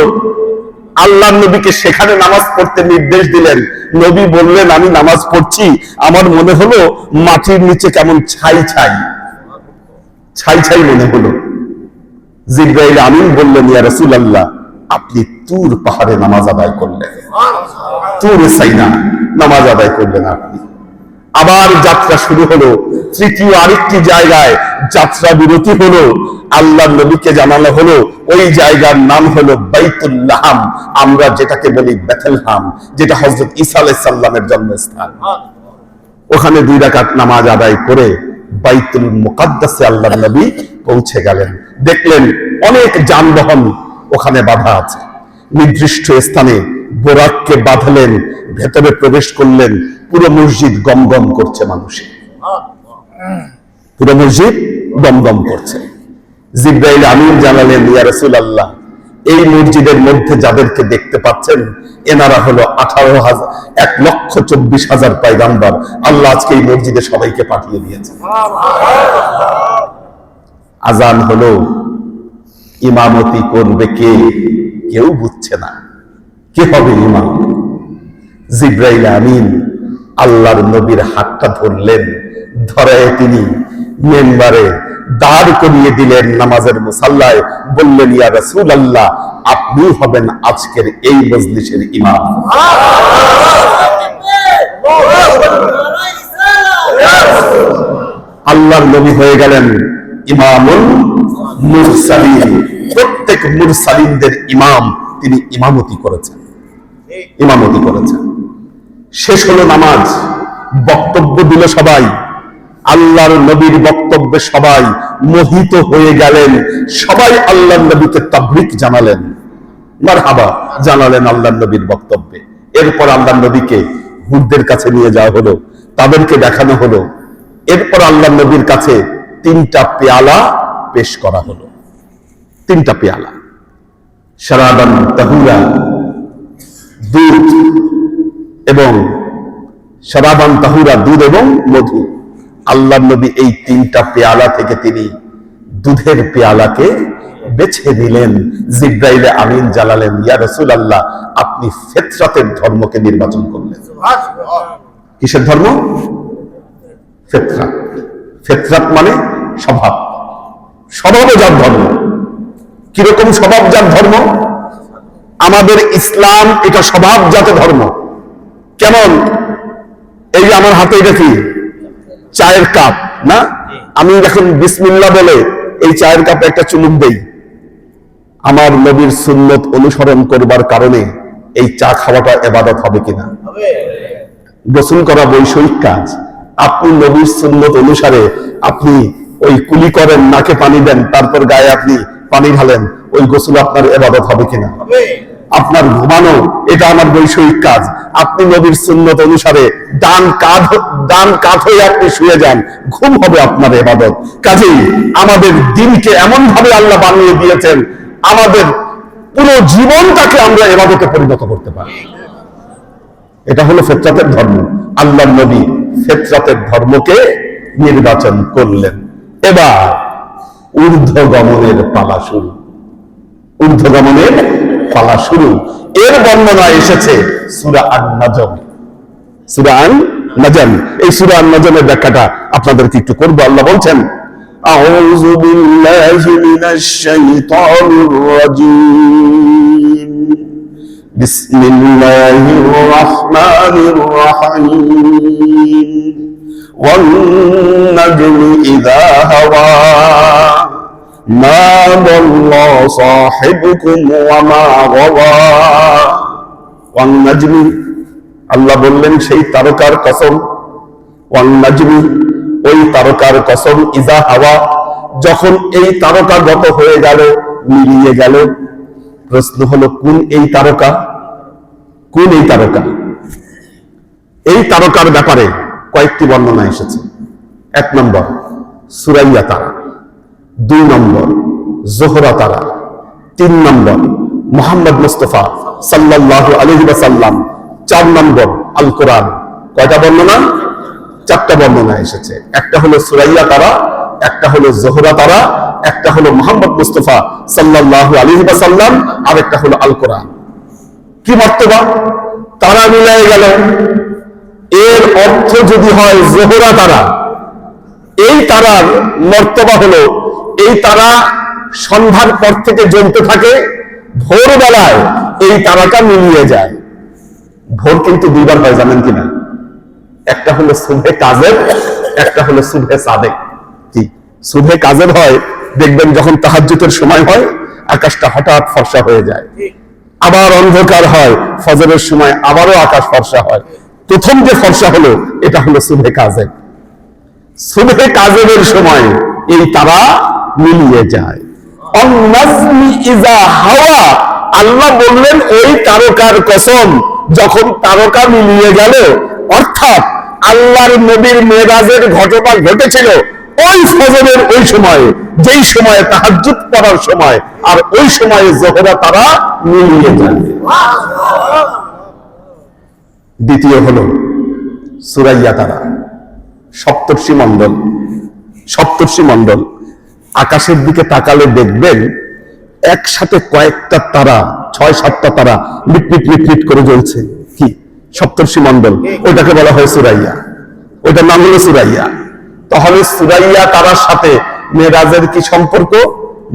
আল্লাহ নবীকে সেখানে নামাজ পড়তে নির্দেশ দিলেন। নবী বললেন, আমি নামাজ পড়ছি, আমার মনে হলো মাটির নিচে কেমন ছাই ছাই ছাই ছাই মনে হলো। জিব্রাইল আমিন বললেন, ইয়া রাসূলুল্লাহ আপনি তুর পাহাড়ে নামাজ আদায় করলেন, তুর সাইনা নামাজ আদায় করলেন আপনি। আবার যাত্রা শুরু হলো। তৃতীয় আরেকটি জায়গায় যাত্রা বিরতি হলো, আল্লাহ নবীকে জানানো হলো ওই জায়গার নাম হলো বাইতুল লাহাম, আমরা যেটাকে বলি বেথলহাম, যেটা হযরত ঈসা আলাইহিস সালামের জন্মস্থান। ওখানে 2 রাকাত নামাজ আদায় করে বাইতুল মুকাদ্দাসে আল্লাহ নবী পৌঁছে গেলেন। দেখলেন অনেক যানবাহন ওখানে বাধা আছে, নির্দিষ্ট স্থানে বোরাককে বাঁধলেন, ভেতরে প্রবেশ করলেন। পুরো মসজিদ গমগম করছে মানুষে, পুরো মসজিদ গমগম করছে। জিব্রাইল আমিন জানালেন, ইয়া রাসূলুল্লাহ এই মসজিদের মধ্যে যাদেরকে দেখতে পাচ্ছেন এনারা হলো 1,24,000 পয়গম্বর। আল্লাহ আজকে এই মসজিদে সবাইকে পাঠিয়ে দিয়েছে। আজান হলো, ইমামতি করবে কে? কেউ বুঝছে না কে হবে ইমাম। জিব্রাইল আমিন আল্লাহর নবীর হাতটা ধরলেন, ধরায় তিনি মেম্বারে দাঁড় করিয়ে দিলেন নামাজের মুসাল্লায়। বললেন, ইয়া রাসূলুল্লাহ আপনি হবেন আজকের এই মজলিসের ইমাম। আল্লাহর নবী হয়ে গেলেন ইমামুল মুরসালিন, প্রত্যেক মুরসালিনদের ইমাম তিনি ইমামতি করেছেন, ইমামতি করেছেন। শেষ হলো নামাজ, বক্তব্য দিল সবাই। আল্লাহর নবীর বক্তব্যে সবাই মোহিত হয়ে গেলেন, সবাই আল্লাহর নবীকে তাবরিক জানালেন, মারহাবা জানালেন আল্লাহর নবীর বক্তব্যে। এরপর আল্লাহর নবীকে হুজুরদের কাছে নিয়ে যাওয়া হলো, তাদেরকে দেখানো হলো। এরপর আল্লাহর নবীর কাছে 3টা পেয়ালা পেশ করা হলো, 3টা পেয়ালা, শারাবান তাহুরা দুধ এবং শারাবান তাহুরা দুধ এবং মধু। আল্লাহর নবী এই 3টা পেয়ালা থেকে তিনি দুধের পেয়ালাকে বেছে নিলেন। জিব্রাইলে আমিন জানালেন, ইয়া রাসূলুল্লাহ আপনি ফিতরাতের ধর্মকে নির্বাচন করলেন। কিসের ধর্ম? ফিতরাত। ফিতরাত মানে স্বভাব, স্বভাবে যার ধর্ম। কিরকম স্বভাব যার ধর্ম? আমাদের ইসলাম এটা স্বভাবজাত ধর্ম। কেমন? এই যে আমার হাতে এটা কি? চায়ের কাপ না? আমি এখন বিসমিল্লাহ বলে এই চায়ের কাপে একটা চুমুক দেই। আমার নবীর সুন্নত অনুসরণ করবার কারণে এই চা খাওয়াটা ইবাদত হবে কিনা? গোসল করা বৈষয়িক কাজ। আপনি নবীর সুন্নত অনুসারে আপনি ওই কুলি করেন, নাকে পানি দেন, তারপর গায়ে আপনি পানি ঢালেন, ওই গোসল আপনার ইবাদত হবে কিনা? আপনার ঘুমানো এটা আমার বৈষয়িক কাজ। আপনি নবীর সুন্নত অনুসারে ডান কাঁধ হয়ে আপনি শুয়ে যান, ঘুম হবে আপনার ইবাদত। কাজেই আমাদের দিনকে এমন ভাবে আল্লাহ বানিয়ে দিয়েছেন, আমাদের পুরো জীবনটাকে আমরা ইবাদতে পরিণত করতে পারি। এটা হলো ফিতরাতের ধর্ম। আল্লাহর নবী ফিতরাতের ধর্মকে নির্বাচন করলেন। এবার ঊর্ধ্বগমনের পালা শুরু, ঊর্ধ্বগমনের পালা শুরু। এর বর্ণনা এসেছে সূরা আন-নাজম। সূরা আন-নাজম, এই সূরা আন-নাজমের ব্যাখ্যাটা আপনাদেরকে একটু করব। আল্লাহ বলছেন, আউযু বিল্লাহি মিনাশ শাইতানির রাজীম, বিসমিল্লাহির রাহমানির রাহিম, ওয়ান নাজমি ইযা হাওয়া মা দাল্লা সাহিবুকুম ওয়া মা গাওয়া। ওয়ান নাজমি, আল্লাহ বললেন সেই তারকার কসম, ওয়ান নাজমি ওই তারকার কসম, ইযা হাওয়া যখন এই তারকা গত হয়ে গেল, মিলিয়ে গেল। প্রশ্ন হলো কোন এই তারকা? কোন এই তারকা? এই তারকার ব্যাপারে কয়েকটি বর্ণনা এসেছে। 1 নম্বর সুরাইয়া তারা, 2 নম্বর জোহরা তারা, 3 নম্বর মুহাম্মদ মুস্তাফা সাল্লাল্লাহু আলাইহি ওয়াসাল্লাম, 4 নম্বর আল কোরআন। কয়টা বর্ণনা? 4টা বর্ণনা এসেছে। একটা হলো সুরাইয়া তারা, একটা হলো জোহরা তারা, একটা হলো মুহাম্মদ মুস্তাফা সাল্লাল্লাহু আলাইহি ওয়াসাল্লাম, আর একটা হলো আল কোরআন। কি মর্তবা? তারা মিলাই গেল। এর অর্থ যদি হয় জোহরা তারা, এই তারার মর্তবা হলো এই তারা সন্ধ্যার পর থেকে জ্বলতে থাকে, ভোরবেলায় এই তারাটা মিলিয়ে যায়। ভোর কিন্তু 2বার হয়, জানেন কিনা? একটা হলো সুবহে কাজের, একটা হলো সুবহে সাদেক। কি সুবহে কাজের হয়? দেখবেন যখন তাহাজ্জুদের সময় হয় আকাশটা হঠাৎ ফর্সা হয়ে যায়, আবার অন্ধকার হয়, ফজরের সময় আবারও আকাশ ফর্সা হয়। প্রথম যে ফর্সা হলো এটা হলো সুবহে কাজের। সুবহে কাজের সময় এই তারা মিলিয়ে যায়। অন্নাজমি ইজা হাওয়া, আল্লাহ বললেন ওই তারকার কসম, যখন তারকা মিলিয়ে গেল, অর্থাৎ আল্লাহর নবীর মেরাজের ঘটনা ঘটেছিল ওই ফজরের ওই সময়ে, যেই সময়ে তাহাজ্জুদ পড়ার সময়, আর ওই সময়ে জোহরা তারা মিলিয়ে যায়। দ্বিতীয় হলো সুরাইয়া তারা, সপ্তর্ষি মণ্ডল। সপ্তর্ষি মণ্ডল আকাশের দিকে তাকালে দেখবেন একসাথে কয়েকটা তারা, 6-7টা তারা মিটমিট মিটমিট করে জ্বলছে। কি সপ্তর্ষি মণ্ডল, ওইটাকে বলা হয় সুরাইয়া। ওইটার নাম হলো সুরাইয়া। তাহলে সুরাইয়া তারার সাথে মেরাজের কি সম্পর্ক?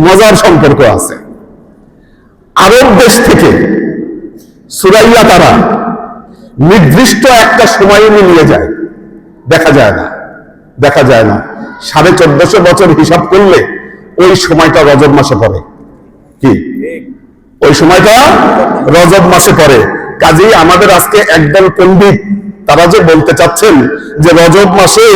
মজার সম্পর্ক আছে। আরব দেশ থেকে সুরাইয়া তারা নির্দিষ্ট একটা সময়ে মিলিয়ে যায়, দেখা যায় না, দেখা যায় না। 1450 বছর হিসাব করলে ওই সময়টা রজব মাসে পড়ে। কি ওই সময়টা রজব মাসে পড়ে। কাজেই আমাদের আজকে একদল পণ্ডিত তারা যে বলতে চাচ্ছেন যে রজব মাসে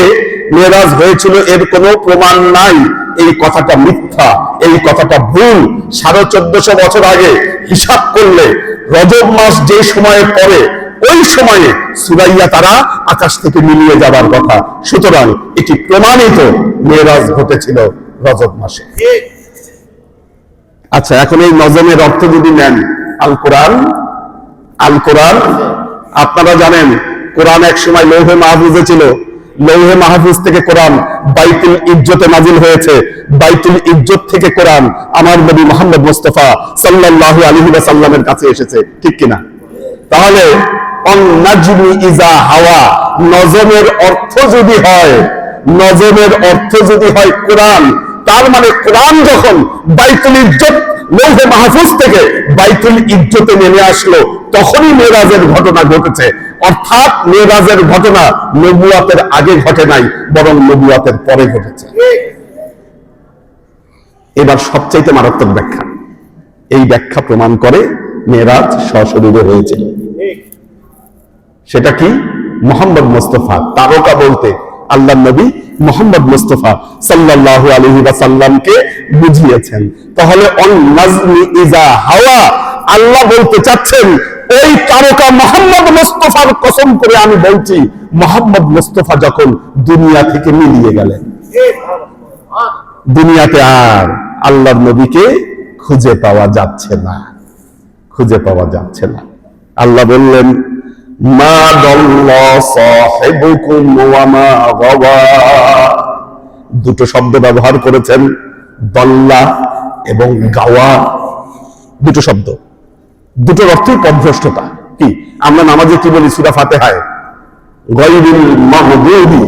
মেরাজ হয়েছিল, এর কোনো প্রমাণ নাই, এই কথাটা মিথ্যা, এই কথাটা ভুল। 1450 বছর আগে হিসাব করলে রজব মাস যে সময়ে পড়ে ওই সময়ে সুরাইয়া তারা আকাশ থেকে মিলিয়ে যাবার কথা। সুতরাং এটি প্রমাণিত মেরাজ ঘটেছিল রজব মাসে। আচ্ছা, এখন এই নজমের অর্থ যদি নেন, আল কোরআন, আল কোরআন আপনারা জানেন কোরআন এক সময় লৌহে মাহফুজে ছিল। লৌহে মাহফুজ থেকে কোরআন বাইতুল ইজ্জতে নাজিল হয়েছে। বাইতুল ইজ্জত থেকে কোরআন আমার নবী মুহাম্মদ মুস্তাফা সাল্লাল্লাহু আলাইহি ওয়াসাল্লামের কাছে এসেছে। ঠিক কিনা? তাহলে অন্নাজমি ইজা হাওয়া, নজমের অর্থ যদি হয়, নজমের অর্থ যদি হয় কোরআন, তার মানে কোরআন যখন বাইতুল ইজ্জত লৌহে মাহফুজ থেকে বাইতুল ইজ্জতে নেমে আসলো তখনই মেরাজের ঘটনা ঘটেছে। অর্থাৎ মেরাজের ঘটনা নবুয়াতের আগে ঘটে নাই, বরং নবুয়াতের পরে ঘটেছে। এবার সবচাইতে মারাত্মক ব্যাখ্যা, এই ব্যাখ্যা প্রমাণ করে মেরাজ সশরীরে হয়েছিল। সেটা কি? মুহাম্মদ মুস্তাফা, তারকা বলতে আল্লাহর নবী মুহাম্মদ মুস্তাফা সাল্লাল্লাহু আলাইহি ওয়াসাল্লামকে বুঝিয়েছেন। তাহলে অন নাজমি ইজা হাওয়া, আল্লাহ বলতে চাচ্ছেন ওই তারকা মুহাম্মদ মুস্তাফার কসম করে আমি বলছি, মুহাম্মদ মুস্তাফা যখন দুনিয়া থেকে মিলিয়ে গেলেন, দুনিয়াতে আর আল্লাহর নবীকে খুঁজে পাওয়া যাচ্ছে না, খুঁজে পাওয়া যাচ্ছে না। আল্লাহ বললেন মা দাল্লা সাহিবুকুম ওয়া মা গাওয়া। দুটো শব্দ ব্যবহার করেছেন, দল্লা এবং গাওয়া, দুটো শব্দ, দুটোর অর্থই পথভ্রষ্টতা। কি আমরা নামাজে কি বলি সূরা ফাতিহায়? গায়রিল মাগদুবি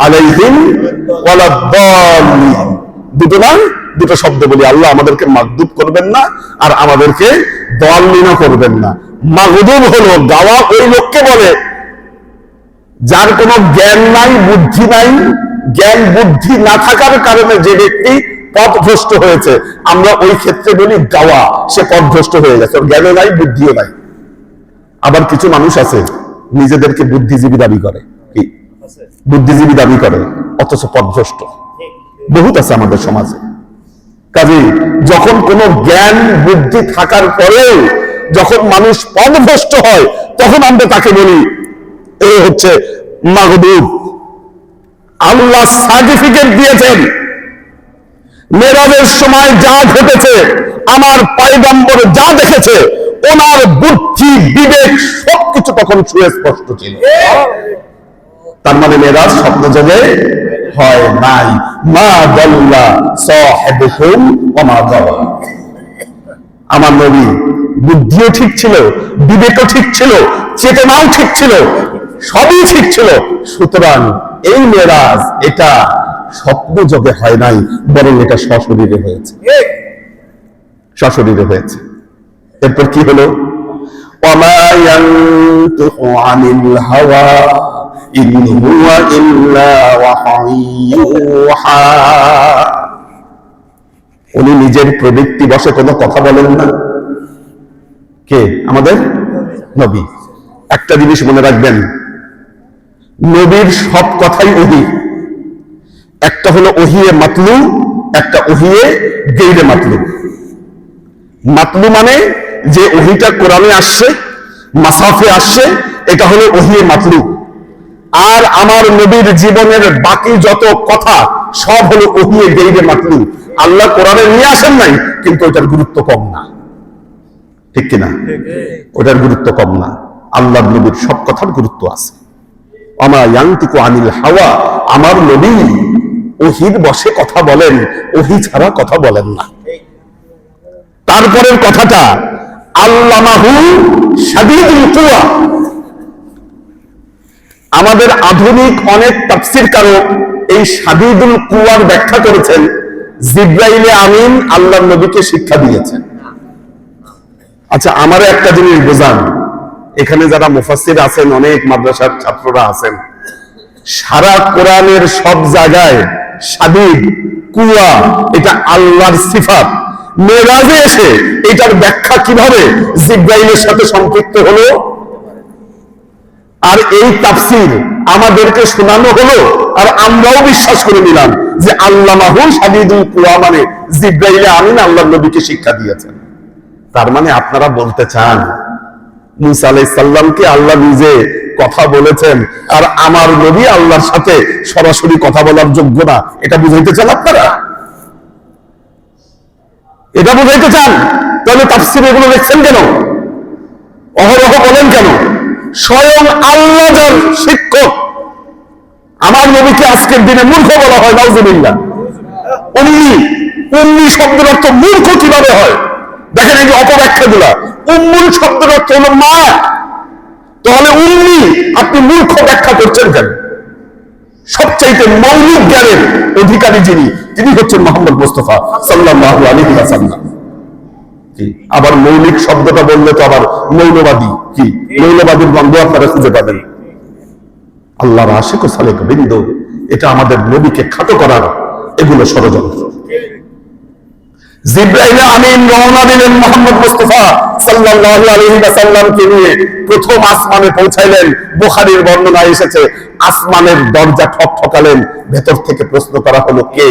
আলাইহিম ওয়ালাদ-দাল্লিন। দুটো না, দুটো শব্দ বলি। আল্লাহ আমাদেরকে মাগদুব করবেন না আর আমাদেরকে দাল্লিনও করবেন না। মাগদুব হলো, গাওয়া ওই লোককে বলে যার কোনো জ্ঞান নাই, বুদ্ধি নাই। জ্ঞান বুদ্ধি না থাকার কারণে যে ব্যক্তি পথভ্রষ্ট হয়েছে, আমরা ওই ক্ষেত্রে বলি গাওয়া, সে পথভ্রষ্ট হয়ে গেছে, জ্ঞানও নাই, বুদ্ধিও নাই। আবার কিছু মানুষ আছে নিজেদেরকে বুদ্ধিজীবী দাবি করে, কি বুদ্ধিজীবী দাবি করে, অথচ পথভ্রষ্ট বহুত আছে আমাদের সমাজে। কাজেই যখন কোনো জ্ঞান বুদ্ধি থাকার পরেও যখন মানুষ পথভ্রষ্ট হয়, তখন আমরা তাকে বলি এই হচ্ছে মাগদুব। আল্লাহ সার্টিফিকেট দিয়েছেন মেরাজের সময় যা ঘটেছে, আমার পয়গম্বর যা দেখেছে, ওনার বুদ্ধি বিবেক সবকিছু তখন সুস্পষ্ট ছিল। তার মানে মেরাজ স্বপ্নযোগে হয় নাই। মা দাল্লা সাহিবুকুম ওয়া মা গাওয়া। আমার নবী বুদ্ধিও ঠিক ছিল, বিবেকও ঠিক ছিল, চেতনাও ঠিক ছিল, সবই ঠিক ছিল। সুতরাং এই মেরাজ এটা স্বপ্নযোগে হয় নাই, বরং এটা সশরীরে হয়েছে, সশরীরে হয়েছে। এরপর কি হলো? ওয়ামা ইয়ানতিকু আনিল হাওয়া ইন হুয়া ইল্লা ওয়াহয়ুহা। উনি নিজের প্রবৃত্তি বশে কোনো কথা বলেন না। কে? আমাদের নবী। একটা জিনিস মনে রাখবেন, নবীর সব কথাই ওহী। একটা হলো ওহিয়ে মাতলু, একটা ওহিয়ে গৈরে মাতলু। মাতলু মানে যে ওহিটা কোরআনে আসছে, মাসাফে আসছে, এটা হলো ওহিয়ে মাতলু। আর আমার নবীর জীবনের বাকি যত কথা সব হলো ওহিয়ে গৈরে মাতলু। আল্লাহ কোরআনে নিয়ে আসেন নাই, কিন্তু ওটার গুরুত্ব কম না, ঠিক কিনা? ওটার গুরুত্ব কম না। আল্লাহ নবীর সব কথার গুরুত্ব আছে। ওমা ইয়ানতিকু আনিল হাওয়া, আমার নবী ওহীর বশে কথা বলেন, ওহী ছাড়া কথা বলেন না। তারপরের কথাটা আল্লামাহু শাদীদুল কুওয়া। আমাদের আধুনিক অনেক তাফসীরকারক এই শাদীদুল কুওয়ার ব্যাখ্যা করেছেন জিবরাইলে আমিন আল্লাহর নবীকে শিক্ষা দিয়েছেন। আচ্ছা, আমারও একটা জিনিস বোঝান, এখানে যারা মুফাসসির আছেন, অনেক মাদ্রাসার ছাত্ররা আছেন, সারা কোরআনের সব জায়গায় শাদীদ, কুওয়া এটা আল্লাহর সিফাত। মেরাজে এসে এটার ব্যাখ্যা কিভাবে জিবরাইলের সাথে সম্পৃক্ত হলো? আর এই তাফসীর আমাদেরকে শোনানো হলো, আর আমরাও বিশ্বাস করে নিলাম যে আল্লামাহু শাদীদুল কুওয়া মানে জিবরাইলে আমিন আল্লাহর নবীকে শিক্ষা দিয়েছেন। তার মানে আপনারা বলতে চান মুসা আলাইহিস সালামকে আল্লাহ নিজে কথা বলেছেন, আর আমার নবী আল্লাহর সাথে সরাসরি কথা বলার যোগ্য না, এটা বুঝাইতে চান আপনারা? এটা বুঝাইতে চান? তাহলে তাফসীর এগুলো দেখছেন কেন? অহরহ বলেন কেন? স্বয়ং আল্লাহ যার শিক্ষক, আমার নবীকে আজকের দিনে মূর্খ বলা হয়, নাউযুবিল্লাহ। উম্মি শব্দের অর্থ মূর্খ কিভাবে হয়? দেখেন এই যে অপব্যাখ্যাগুলা। উম্মুল শব্দের অর্থ হলো মা, তাহলে উম্মি আপনি মূর্খ ব্যাখ্যা করছেন কেন? সবচাইতে মৌলিক জ্ঞানের অধিকারী যিনি, তিনি হচ্ছেন মুহাম্মদ মুস্তাফা সাল্লাল্লাহু আলাইহি ওয়াসাল্লাম। আবার মৌলিক শব্দটা বললে তো আবার মৌলবাদী, কি মৌলবাদীর বন্ধ আপনারা খুঁজে পাবেন। আল্লাহর আশিক ও সালেক বৃন্দ, এটা আমাদের নবীকে খাটো করার এগুলো ষড়যন্ত্র। জিবরাইল আমিন রওনা দিলেন মুহাম্মদ মুস্তাফা সাল্লাল্লাহু আলাইহি ওয়াসাল্লামকে নিয়ে, প্রথম আসমানে পৌঁছাইলেন। বুখারীর বর্ণনায় এসেছে আসমানের দরজা ঠকঠকালেন, ভেতর থেকে প্রশ্ন করা হলো কে?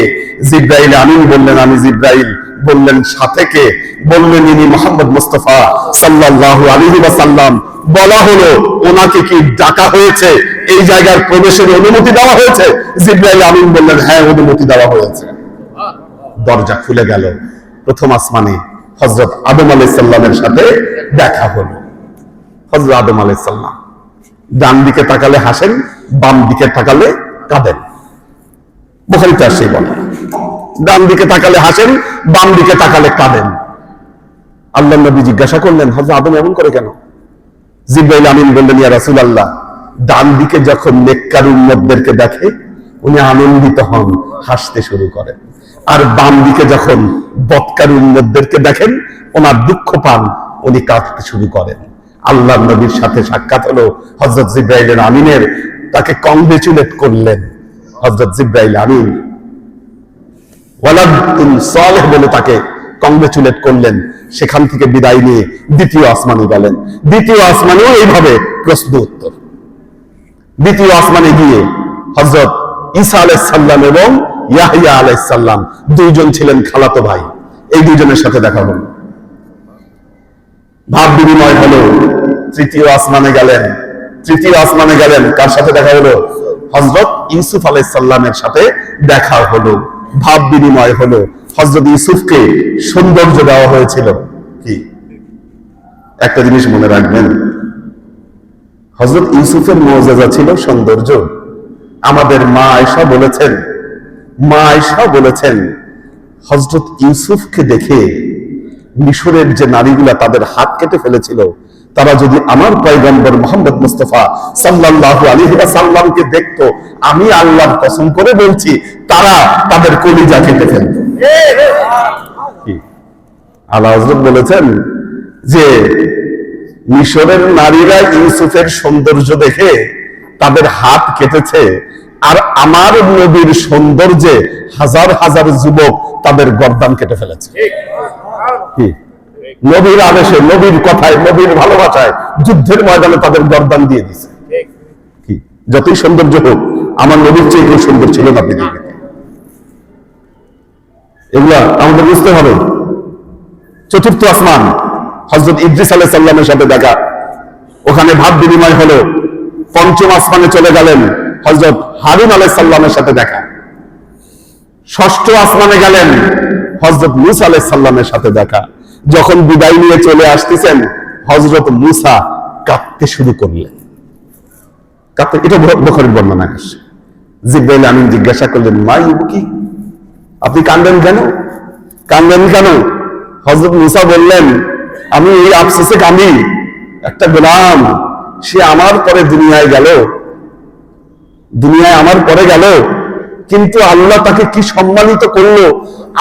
জিবরাইল আমিন বললেন আমি জিবরাইল। বললেন সাথে কে? বললেন ইনি মুহাম্মদ মুস্তাফা সাল্লাল্লাহু আলাইহি ওয়াসাল্লাম। বলা হলো ওনাকে কি ডাকা হয়েছে? এই জায়গার প্রবেশের অনুমতি দেওয়া হয়েছে? জিবরাইল আমিন বললেন হ্যাঁ, অনুমতি দেওয়া হয়েছে। দরজা খুলে গেল, প্রথম আসমানে হযরত আদম আলাইহিস সালামের সাথে দেখা হলো। হযরত আদম আলাইহিস সালাম ডান দিকে তাকালে হাসেন, বাম দিকে তাকালে কাঁদেন। বুখারীতে আসে বলে ডান দিকে তাকালে হাসেন, বাম দিকে তাকালে কাঁদেন। আল্লাহর নবী জিজ্ঞাসা করলেন হযরত আদম এমন করে কেন? জিবরাইল আমিন বললেন ইয়া রাসূলুল্লাহ, ডান দিকে যখন নেককার উম্মতদেরকে দেখে উনি আনন্দিত হন, হাসতে শুরু করেন, আর বাম দিকে যখন বদকার উম্মতদেরকে দেখেন ওনার দুঃখ পান, উনি কাঁদতে শুরু করেন। আল্লাহর নবীর সাথে সাক্ষাৎ হলো হযরত জিবরাইল আমিনের, তাকে কংগ্রেচুলেট করলেন হযরত জিবরাইল আমিন। ওয়ালাদুন সালেহ বলে তাকে কংগ্রেচুলেট করলেন। সেখান থেকে বিদায় নিয়ে দ্বিতীয় আসমানে গেলেন। দ্বিতীয় আসমানেও এইভাবে প্রশ্ন উত্তর। দ্বিতীয় আসমানে গিয়ে হযরত ঈসা আলাইহিস সালাম এবং ইয়াহইয়া আলাইহিস সালাম দুইজন ছিলেন খালাতো ভাই, এই দুইজনের সাথে দেখা হলো, ভাব বিনিময় হলো। তৃতীয় আসমানে গেলেন, তৃতীয় আসমানে গেলেন, কার সাথে দেখা হলো? হযরত ইউসুফ আলাইহিস সালামের সাথে দেখা হলো, ভাব বিনিময় হলো। হযরত ইউসুফকে সৌন্দর্য দেওয়া হয়েছিল। কি একটা জিনিস মনে রাখবেন, হযরত ইউসুফের মুআজিজা ছিল সৌন্দর্য। আমাদের মা আয়েশা বলেছেন হযরত ইউসুফকে দেখে মিশরের যে নারীগুলা তাদের হাত কেটে ফেলেছিল, তারা যদি আমার পয়গম্বর মুহাম্মদ মুস্তাফা সাল্লাল্লাহু আলাইহি ওয়াসাল্লামকে দেখতো, আমি আল্লাহর কসম করে বলছি তারা তাদের কলিজা কেটে ফেলত। আল্লাহ হযরত বলেছেন যে মিশরের নারীরা ইউসুফের সৌন্দর্য দেখে তাদের হাত কেটেছে, আর আমার নবীর সৌন্দর্যে হাজার হাজার যুবক তাদের গর্দান কেটে ফেলেছে। কি নবীর আদেশে, নবীর কথায়, নবীর ভালোবাসায় যুদ্ধের ময়দানে তাদের গর্দান দিয়ে দিছে। কি যতই সৌন্দর্য হোক, আমার নবীর চেয়ে কেউ সুন্দর ছিল না পৃথিবীতে। এগুলা আমাদের বুঝতে হবে। চতুর্থ আসমান, হযরত ইদ্রিস আলাইহিস সালামের সাথে দেখা, ওখানে ভাব বিনিময় হলো। পঞ্চম আসমানে চলে গেলেন, হযরত হারুন আলাইহিস সালামের সাথে দেখা। ষষ্ঠ আসমানে গেলেন, হযরত মূসা আলাইহিস সালামের সাথে দেখা। যখন বিদায় নিয়ে চলে আসতেছেন, হযরত মূসা কাঁদতে শুরু করলেন। কাঁদতে, এটা বুখারীর বর্ণনা আসছে। জিবরাইল আমিন জিজ্ঞাসা করলেন, মা ইবকি, আপনি কাঁদেন কেন? হযরত মূসা বললেন, আমি এই আফসোসে কাঁদি, একটা গোলাম, সে আমার পরে দুনিয়ায় আমার পরে গেল, কিন্তু আল্লাহ তাকে কি সম্মানিত করলো।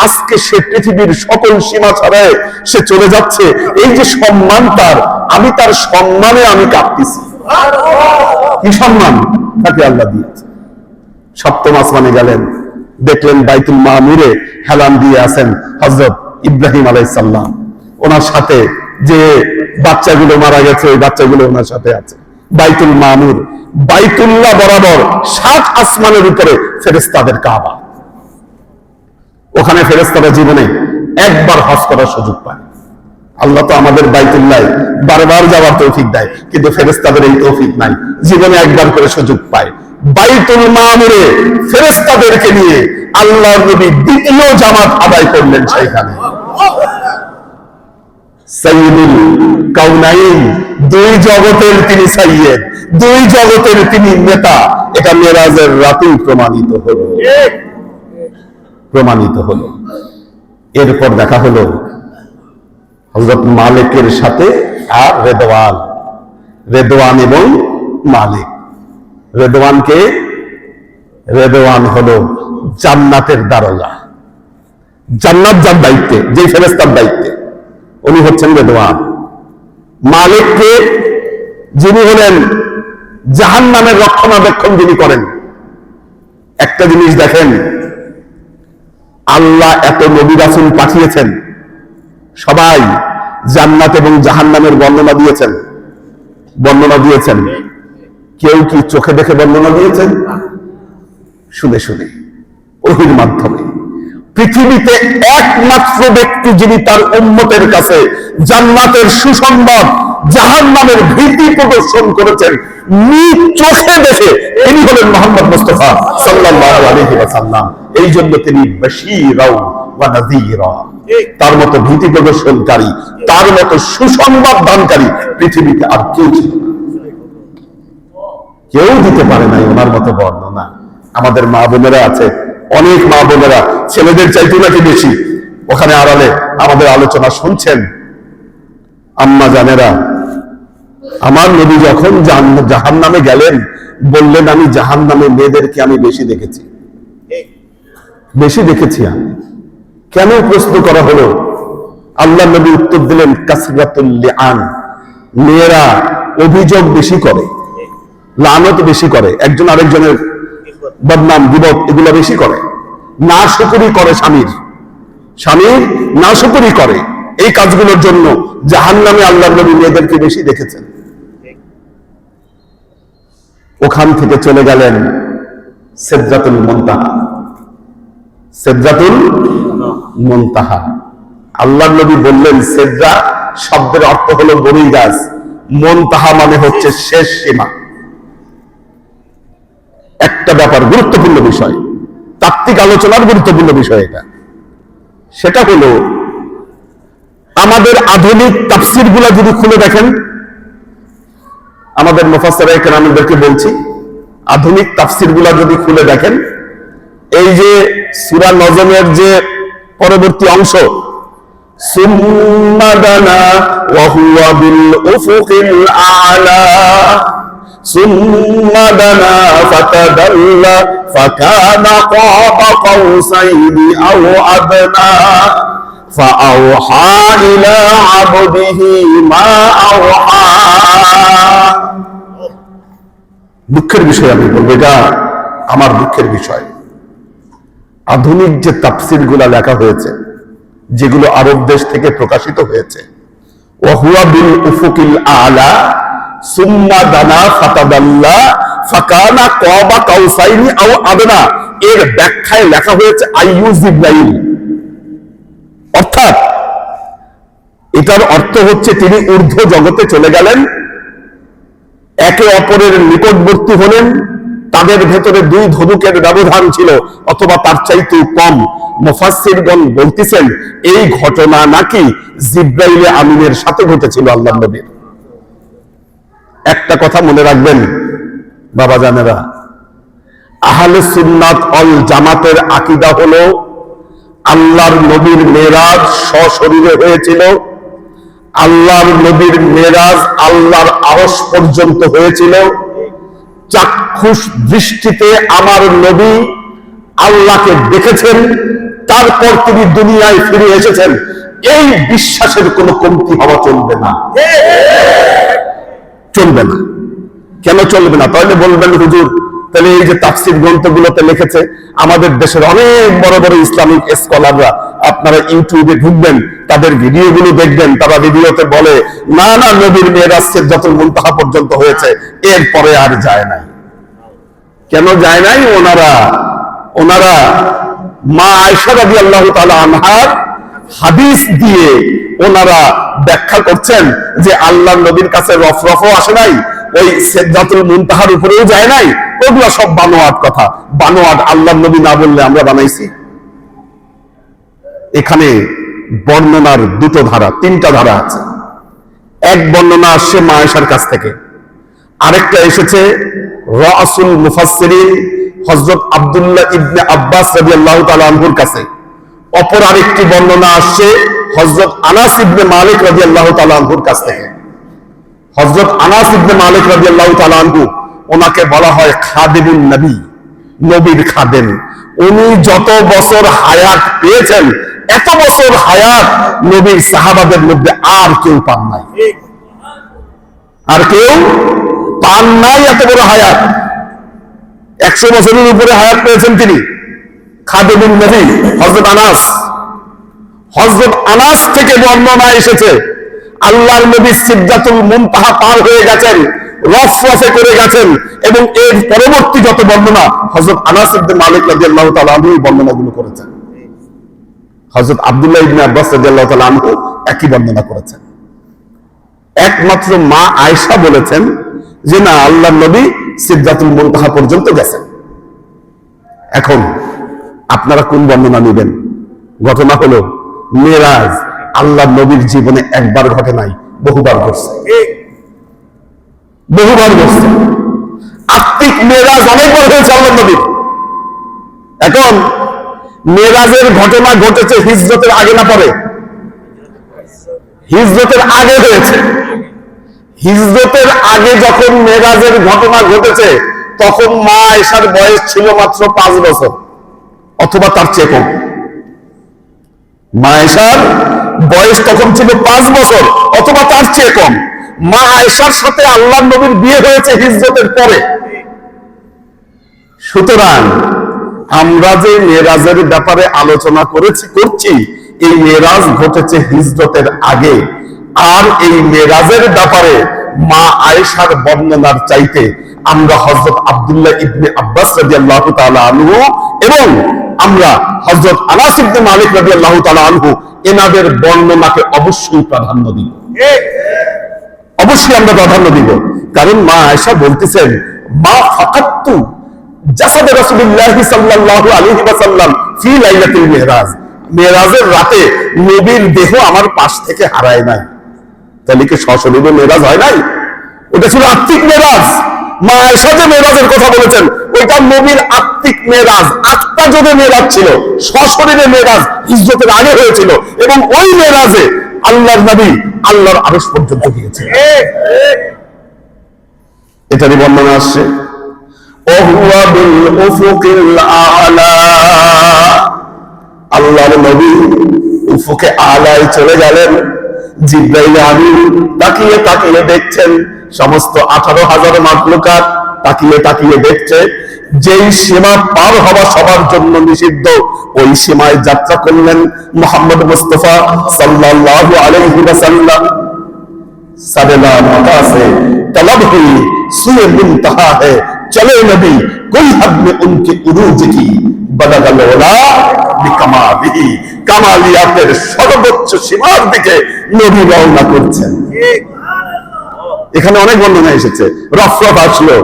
আজকে সে পৃথিবীর সকল সীমা ছাড়ায় সে চলে যাচ্ছে। এই যে সম্মান তার, আমি তার সম্মানে আমি কাঁদতেছি। কি সম্মান তাকে আল্লাহ দিয়েছে। সপ্তম আসমানে গেলেন, দেখলেন বাইতুল মামুরে হেলান দিয়ে আছেন হযরত ইব্রাহিম আলাইহিস সালাম। ওনার সাথে যে বাচ্চাগুলো মারা গেছে, ওই বাচ্চাগুলো ওনার সাথে আছে। বাইতুল মামুর, বাইতুল্লাহ বরাবর 7 আসমানের উপরে ফেরেশতাদের কাবা। ওখানে ফেরেশতারা জীবনে একবার হজ করার সুযোগ পায়। আল্লাহ তো আমাদের বাইতুল্লাহ বারবার যাওয়ার তৌফিক দেয়, কিন্তু ফেরেশতাদের এই তৌফিক নাই, জীবনে একবার করে সুযোগ পায়। বাইতুল মামুরে ফেরেশতাদেরকে নিয়ে আল্লাহর নবী দ্বিতীয় জামাত আদায় করলেন সেখানে। সাইয়্যিদুল কাউনাইন, দুই জগতের তিনি সাইয়্যিদ, দুই জগতের তিনি নেতা। এটা মেরাজের রাতেই প্রমাণিত হলো। এরপর দেখা হলো হযরত মালিকের সাথে আর রেদওয়ান এবং মালিক। রেদওয়ান হলো জান্নাতের দারোগা। জান্নাত যার দায়িত্বে, যে ফেরেশতার দায়িত্বে, উনি হচ্ছেন রেদওয়ান। মালিককে, যিনি হলেন জাহান্নামের রক্ষণাবেক্ষণ যিনি করেন। একটা জিনিস দেখেন, আল্লাহ এত নবী রাসূল পাঠিয়েছেন, সবাই জান্নাত এবং জাহান্নামের বর্ণনা দিয়েছেন। কেউ কি চোখে দেখে বর্ণনা দিয়েছেন? শুনে ওহির মাধ্যমে। পৃথিবীতে একমাত্র ব্যক্তি যিনি তার উম্মতের কাছে জান্নাতের সুসংবাদ, জাহান্নামের ভীতি প্রদর্শন করেছেন নিজ চোখে দেখে, তিনি হলেন মুহাম্মদ মুস্তাফা সাল্লাল্লাহু আলাইহি ওয়াসাল্লাম। এই জন্য তিনি বাশীরা ওয়া নাযীরা, তার মতো ভীতি প্রদর্শনকারী, তার মতো সুসংবাদ দানকারী পৃথিবীতে আর কেউ ছিল না। কেউ দিতে পারে নাই ওনার মতো বর্ণনা। আমাদের মা বোনেরা আছে, অনেক মা বোনেরা ছেলেদের চাইতে নাকি বেশি ওখানে আড়ালে আমাদের আলোচনা শুনছেন। আম্মা জানেরা, আমার নবী যখন জাহান্নামে গেলেন, বললেন আমি জাহান্নামে মেয়েদেরকে আমি বেশি দেখেছি আমি। কেন প্রশ্ন করা হলো? আল্লাহ নবী উত্তর দিলেন, কাসরাতুল লিআন, মেয়েরা অভিযোগ বেশি করে, লানত বেশি করে, একজন আরেকজনের বদনাম গীবত এগুলো বেশি করে, নাশুকরি করে, স্বামীর নাশুকরি করে। এই কাজগুলোর জন্য জাহান্নামে আল্লাহ নবী মেয়েদেরকে বেশি দেখেছেন। ওখান থেকে চলে গেলেন সিদরাতুল মুনতাহা। আল্লাহ নবী বললেন, সিদরা শব্দের অর্থ হলো বড়ই গাছ, মুনতাহা মানে হচ্ছে শেষ সীমা। একটা ব্যাপার, গুরুত্বপূর্ণ বিষয়, তাত্ত্বিক আলোচনার গুরুত্বপূর্ণ বিষয় এটা। সেটা হলো আমাদের আধুনিক তাফসির গুলা যদি খুলে দেখেন, আমাদের মুফাসসিরে কেরামদেরকে বলছি, আধুনিক তাফসির গুলা যদি খুলে দেখেন, এই যে সূরা নজমের যে পরবর্তী অংশ, সুম্মা দানা ওয়া হুয়া বিল উফুকিল আ'লা, সুম্মা দানা ফাতাদাল্লা ফাকানা কাবা কাউসাইনি আও আদনা ফাআওহা ইলা আবদিহি মা আওহা। দুঃখের বিষয় আমি বলবো, এটা আমার দুঃখের বিষয়। আধুনিক যে তাফসির গুলা লেখা হয়েছে, যেগুলো আরব দেশ থেকে প্রকাশিত হয়েছে, ওয়াহুয়া বিল উফুকিল আ'লা সুম্মা দানা ফাতাদাল্লা ফাকানা কাবা কাউসাইনি আও আদনা, এর ব্যাখ্যায় লেখা হয়েছে আইয়ু জিবরাইল। অর্থাৎ এটার অর্থ হচ্ছে তিনি ঊর্ধ্ব জগতে চলে গেলেন, একে অপরের নিকটবর্তী হলেন, তাদের ভেতরে দুই ধনুকের ব্যবধান ছিল অথবা তার চাইতেও কম। মুফাসসিরগণ বলতেছেন এই ঘটনা নাকি জিবরাইলে আমিনের সাথে ঘটেছিল আল্লাহর নবীর। একটা কথা মনে রাখবেন বাবা জানেরা, আহলে সুন্নাত ওয়াল জামাতের আকীদা হলো আল্লাহর নবীর মেরাজ সশরীরে হয়েছিল, আল্লাহর নবীর মেরাজ আল্লাহর আরশ পর্যন্ত হয়েছিল, চাক্ষুষ দৃষ্টিতে আমার নবী আল্লাহকে দেখেছেন, তারপর তিনি দুনিয়ায় ফিরে এসেছেন। এই বিশ্বাসের কোনো কমতি হওয়া চলবে না, চলবে না। কেন চলবে না? তাহলে বলবেন হুজুর, তাহলে এই যে তাফসীর গ্রন্থগুলোতে লিখেছে, আমাদের দেশের অনেক বড় বড় ইসলামিক স্কলাররা, আপনারা ইউটিউবে ঢুকবেন, তাদের ভিডিওগুলো দেখবেন, তারা ভিডিওতে বলে না না নবীর মেরাজ সিদরাতুল মুনতাহা পর্যন্ত হয়েছে, এরপরে আর যায় নাই। কেন যায় নাই? ওনারা মা আয়েশা রাদিয়াল্লাহু তাআলা আনহার হাদিস দিয়ে ওনারা ব্যাখ্যা করছেন যে আল্লাহর নবীর কাছে রফরফও আসে নাই, ওই সিদরাতুল মুনতাহার উপরেও যায় নাই, ওগুলা সব বানোয়াট কথা। বানোয়াট, আল্লাহর নবী না বললে আমরা বানাইছি। এখানে বর্ণনার দুটো ধারা, তিনটা ধারা আছে। এক বর্ণনা আসছে মা আয়েশার কাছ থেকে, আরেকটা এসেছে রাসূল মুফাসসিরিন হযরত আব্দুল্লাহ ইবনে আব্বাস রাদিয়াল্লাহু তাআলা আনহুর কাছে, অপর আরেকটি বর্ণনা আসছে হযরত আনাস ইবনে মালিক রাদিয়াল্লাহু তাআলা আনহুর কাছ থেকে। হযরত আনাস ইবনে মালিক রাদিয়াল্লাহু তাআলা আনহু, ওনাকে বলা হয় খাদেমুন নবী, নবীর খাদেম। উনি যত বছর হায়াত পেয়েছেন, এত বছর হায়াত নবীর সাহাবাদের মধ্যে আর কেউ পান নাই, আর কেউ পান নাই এত বড় হায়াত। 100 বছরের উপরে হায়াত পেয়েছেন তিনি, খাদেমুন নবী হযরত আনাস। হযরত আনাস থেকে বর্ণনা এসেছে আল্লাহর নবী সিদরাতুল মুনতাহা পার হয়ে গেছেন, রফরফে করে গেছেন, এবং এর পরবর্তী যত বর্ণনা হযরত আনাস ইবনে মালিক রাদিয়াল্লাহু তাআলা আনহু বর্ণনাগুলো করেছেন। হযরত আব্দুল্লাহ ইবনে আব্বাস রাদিয়াল্লাহু তাআলা আনহু একই বর্ণনা করেছেন। একমাত্র মা আয়েশা বলেছেন যে না, আল্লাহর নবী সিদরাতুল মুনতাহা পর্যন্ত গেছেন। এখন আপনারা কোন বর্ণনা নেবেন? ঘটনা হলো মেরাজ আল্লাহর নবীর জীবনে একবার ঘটে নাই, বহুবার ঘটছে, বহুবার ঘটছে। আত্মিক মেরাজ অনেকবার হয়েছে আল্লাহর নবীর। এখন মেরাজের ঘটনা ঘটেছে হিজরতের আগে না পরে? হিজরতের আগে হয়েছে। হিজরতের আগে যখন মেরাজের ঘটনা ঘটেছে, তখন মা আয়েশার বয়স ছিল মাত্র 5 বছর অথবা তার চেয়ে কম। মা আয়েশার বয়স তখন ছিল 5 বছর অথবা তার চেয়ে কম। মা আয়েশার সাথে আল্লাহর নবীর বিয়ে হয়েছে হিজরতের পরে। সুতরাং আমরা যে মেরাজের ব্যাপারে আলোচনা করছি, এই মেরাজ ঘটেছে হিজরতের আগে। আর এই মেরাজের ব্যাপারে মা আয়েশার বর্ণনার চাইতে আমরা হযরত আব্দুল্লাহ ইবনে আব্বাস রাদিয়াল্লাহু তাআলা আনহু এবং আমরা হযরত আনাস ইবনে মালিক রাদিয়াল্লাহু তাআলা আনহু, এনাদের বর্ণনাকে অবশ্যই প্রাধান্য দিব, অবশ্যই আমরা প্রাধান্য দিব। কারণ মা আয়েশা বলতেছেন, মা ফাকাত্তু জাসাদে রাসূলুল্লাহ সাল্লাল্লাহু আলাইহি ওয়াসাল্লাম ফি লাইলাতুল মিরাজ, মেরাজের রাতে নবীর দেহ আমার পাশ থেকে হারায় নাই। তাহলে কি সশরীরে মেরাজ হয় নাই? ওটা ছিল আত্মিক মেরাজ। মা আয়েশা যে মেরাজের কথা বলেছেন ওইটা নবীর আত্মিক মেরাজ, আত্মা যদি মেরাজ ছিল, সশরীরে মেরাজ হিজরতের আগে হয়েছিল, এবং ওই মেরাজে আল্লাহর নবী আল্লাহর আরশ পর্যন্ত গিয়েছিলেন। এটারই বর্ণনা আসছে ওহুয়া বিল উফুকিল আ'লা, আল্লাহর নবী উফুকে আলায় চলে গেলেন। জিবরাইল আমিন তাকিয়ে তাকিয়ে দেখছেন, সমস্ত 18,000 মাখলুকাত তাকিয়ে তাকিয়ে দেখছে। যেই সীমা পার হওয়া সবার জন্য নিষিদ্ধ, ওই সীমায় যাত্রা করলেন মুহাম্মদ মুস্তাফা সাল্লাল্লাহু আলাইহি ওয়াসাল্লাম। সাদেলা মাকা সে তलब हुई सुए मुंतहा है, चले नबी कोई हद में उनके उरूज की, बदगल ओला बिकमालिही, কামালিয়াতের সর্বোচ্চ সীমার দিকে নবী রওনা করছেন। এখানে অনেক বর্ণনা এসেছে। রফরফ আসলো,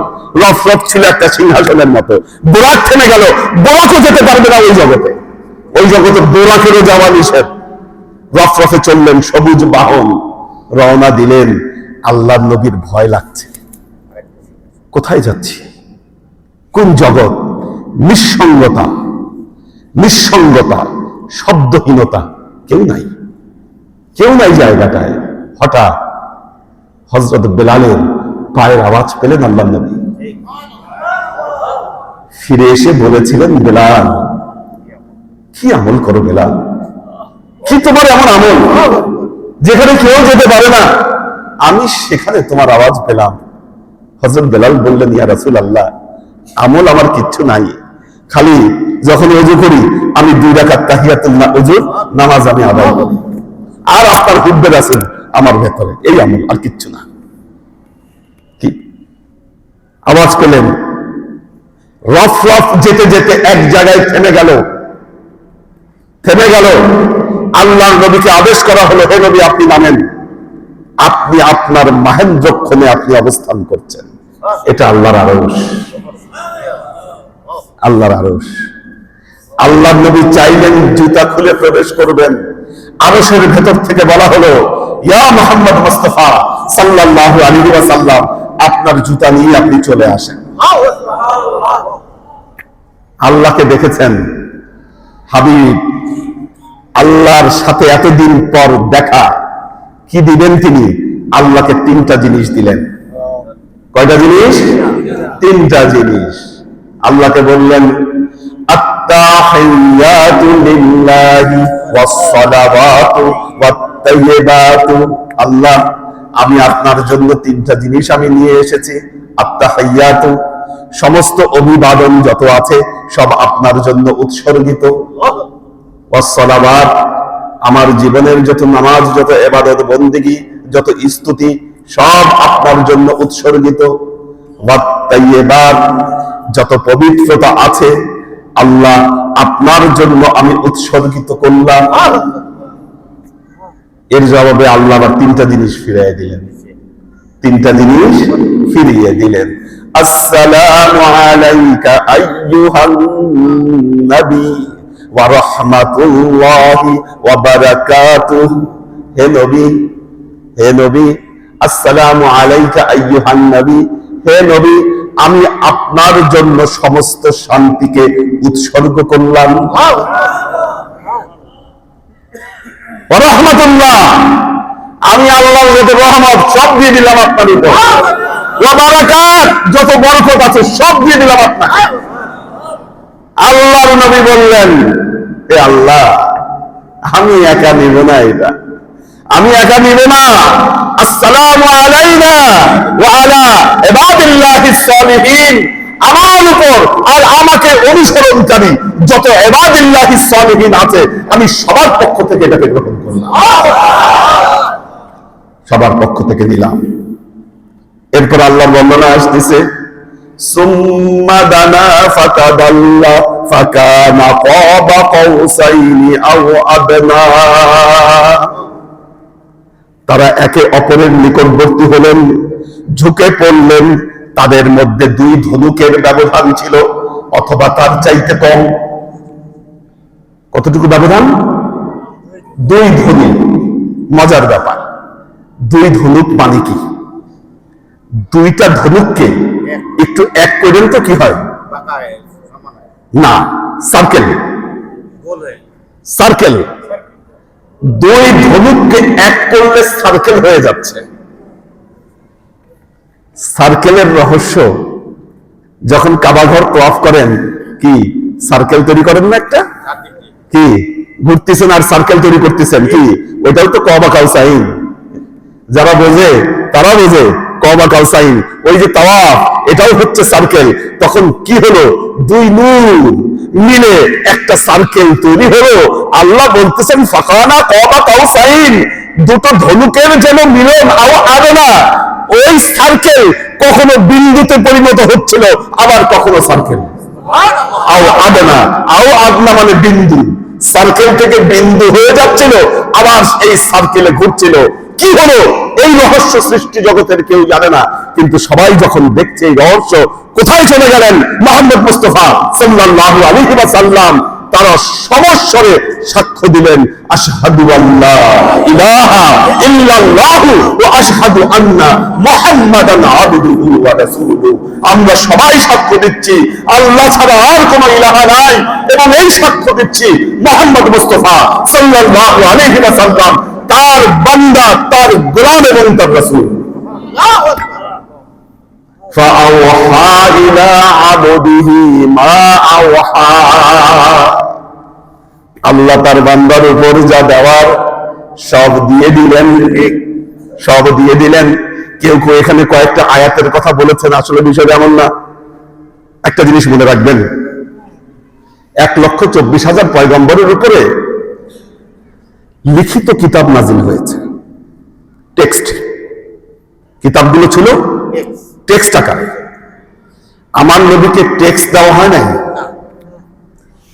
রফরফ ছিল একটা সিংহাসনের মতো, বোরাক থেমে গেল, বোরাকও যেতে পারবে না ওই জগতে। ওই জগতে বোরাকেরও যাওয়া নিষেধ। রফরফে চললেন, সবুজ বাহন, রওনা দিলেন। আল্লাহর নবীর ভয় লাগছে, কোথায় যাচ্ছি, কোন জগৎ? নিঃসঙ্গতা, নিঃসঙ্গতা, শব্দহীনতা, কেউ নাই, কেউ নাই জায়গাটায়। হঠাৎ হযরত বেলালের পায়ের আওয়াজ পেলেন আল্লাহর নবী। ফিরে এসে বলেছিলেন, বেলাল কি আমল করো বেলাল, কি তোমার এমন আমল যেখানে কেউ যেতে পারে না, আমি সেখানে তোমার আওয়াজ পেলাম। হযরত বেলাল বললেন, ইয়া রাসূলুল্লাহ, আমল আমার কিচ্ছু নাই, খালি যখন ওযু করি আমি 2 রাকাত তাহিয়াতুল্লাহ ওযুর নামাজ আমি আদায় করি, আর আপনার হুব্বে রাসূল আমার ভেতরে, এই আমল, আর কিচ্ছু না। কি আওয়াজ পেলেন? রফ রফ যেতে যেতে এক জায়গায় থেমে গেল, থেমে গেল। আল্লাহর নবীকে আদেশ করা হলো, হে নবী আপনি নামেন, আপনি আপনার মহেন্দ্রক্ষণে আপনি অবস্থান করছেন। এটা আল্লাহর আরশ, আল্লাহর আরশ। আল্লাহর নবী চাইলেন জুতা খুলে প্রবেশ করবেন, আরশের ভেতর থেকে বলা হলো, ইয়া মুহাম্মদ মুস্তাফা সাল্লাল্লাহু আলাইহি ওয়াসাল্লাম, আপনার জুতা নিয়ে আপনি চলে আসেন। আল্লাহকে দেখেছেন হাবিব, আল্লাহর সাথে এতদিন পর দেখা, কি দিবেন তিনি? আল্লাহকে 3টা জিনিস দিলেন। কয়টা জিনিস? 3টা জিনিস। আল্লাহকে বললেন, আত্তাহিয়াতু লিল্লাহি ওয়াস সালাওয়াতু ওয়াত তাইয়্যিবাতু, আল্লাহ আমি আপনার জন্য 3টা জিনিস আমি নিয়ে এসেছি। আত্তাহিয়াতু, সমস্ত অভিবাদন যত আছে সব আপনার জন্য উৎসর্গিত। ওয়াস সালাওয়াত, আমার জীবনের যত নামাজ, যত ইবাদত বন্দেগী, যত স্তুতি সব আপনার জন্য উৎসর্গিত। ওয়াত তাইয়্যিবাত, যত পবিত্রতা আছে আল্লাহ আপনার জন্য আমি উৎসর্গিত করলাম। এর জবাবে আল্লাহ আবার 3টা জিনিস ফিরিয়ে দিলেন, 3টা জিনিস ফিরিয়ে দিলেন। আসসালামু আলাইকা আইয়ুহান নবী ওয়া রাহমাতুল্লাহি ওয়া বারাকাতুহু, হে নবী, হে নবী, আসসালামু আলাইকা আইয়ুহান নবী, হে নবী আমি আপনার জন্য সমস্ত শান্তিকে উৎসর্গ করলাম। ওয়া রাহমাতুল্লাহ, আমি আল্লাহর যত রহমত সব দিয়ে দিলাম আপনার উপর। ওয়া বারাকাত, যত বরকত আছে সব দিয়ে দিলাম আপনাকে। আল্লাহর নবী বললেন, হে আল্লাহ আমি একা নিব না, এটা আমি একা নিব না। আসসালামু আলাইনা ওয়া আলা ইবাদিল্লাহিস সালিহিন, আমার উপর আর আমাকে অনুসরণকারী যত ইবাদিল্লাহিস সালিহিন আছে আমি সবার পক্ষ থেকে এটাকে গ্রহণ করলাম, সবার পক্ষ থেকে দিলাম। এরপর আল্লাহর বর্ণনা আসতেছে, সুম্মা দানা ফাতাদাল্লা ফাকানা কাবা কাউসাইনি আও আদনা, তারা একে অপরের নিকটবর্তী হলেন, ঝুঁকে পড়লেন। তাদের মধ্যে 2 ধনুকের ব্যবধান ছিল, অথবা তার চাইতে কম। কতটুকু ব্যবধান? 2 ধনুক। মজার ব্যাপার, 2 ধনুক মানে কি? 2টা ধনুককে একটু এক করেন তো কি হয়? না, সার্কেল। সার্কেল। 2 ধনুককে এক করলে সার্কেল হয়ে যাচ্ছে। সার্কেলের রহস্য, যখন কাবাঘর তওয়াফ করেন কি সার্কেল তৈরি করেন না একটা? কি ঘুরতেছেন আর সার্কেল তৈরি করতেছেন কি? ওইটাও তো কাবা কাউসাইন। যারা বোঝে তারা বোঝে কাবা কাউসাইন। ওই যে তাওয়াফ, এটাও হচ্ছে সার্কেল। তখন কি হলো? 2 নূর মিলে একটা সার্কেল তৈরি হলো। আল্লাহ বলতেছেন ফাকানা কাবা কাউসাইন, 2টো ধনুকের যেন মিলন আবে না। ওই সার্কেল কখনো বিন্দুতে পরিণত হচ্ছিল, আবার কখনো সার্কেল আবে না। আবনা মানে বিন্দু, সার্কেল থেকে বিন্দু হয়ে যাচ্ছিল, আবার এই সার্কেলে ঘুরছিল। কি হলো? এই রহস্য সৃষ্টি জগতের কেউ জানে না, কিন্তু সবাই যখন দেখছে এই রহস্য, কোথায় চলে গেলেন মুহাম্মদ মুস্তাফা সাল্লাল্লাহু আলাইহি ওয়াসাল্লাম? তারা সমস্বরে সাক্ষ্য দিলেন আশহাদু আল্লা ইলাহা ইল্লাল্লাহু ওয়া আশহাদু আন্না মুহাম্মাদান আবদুহু ওয়া রাসূলুহু। আমরা সবাই সাক্ষ্য দিচ্ছি আল্লাহ ছাড়া আর কোনো ইলাহা নাই, এবং এই সাক্ষ্য দিচ্ছি মুহাম্মদ মুস্তাফা সাল্লাল্লাহু আলাইহি ওয়াসাল্লাম তার বান্দা, তার গোলাম এবং তার রাসূল। আল্লাহু আকবার। فأوحى إلى عبده ما أوحى। আল্লাহ তার বান্দার উপর যা দেওয়ার সব দিয়ে দিলেন, সব দিয়ে দিলেন। কেউ কেউ এখানে কয়েকটা আয়াতের কথা বলেছেন, আসলে বিষয় এমন না। একটা জিনিস মনে রাখবেন, 1,24,000 পয়গম্বরের উপরে লিখিত কিতাব নাজিল হয়েছে। টেক্সট কিতাবগুলো ছিল টেক্সট আকারে। আমার নবীকে টেক্সট দেওয়া হয় নাই,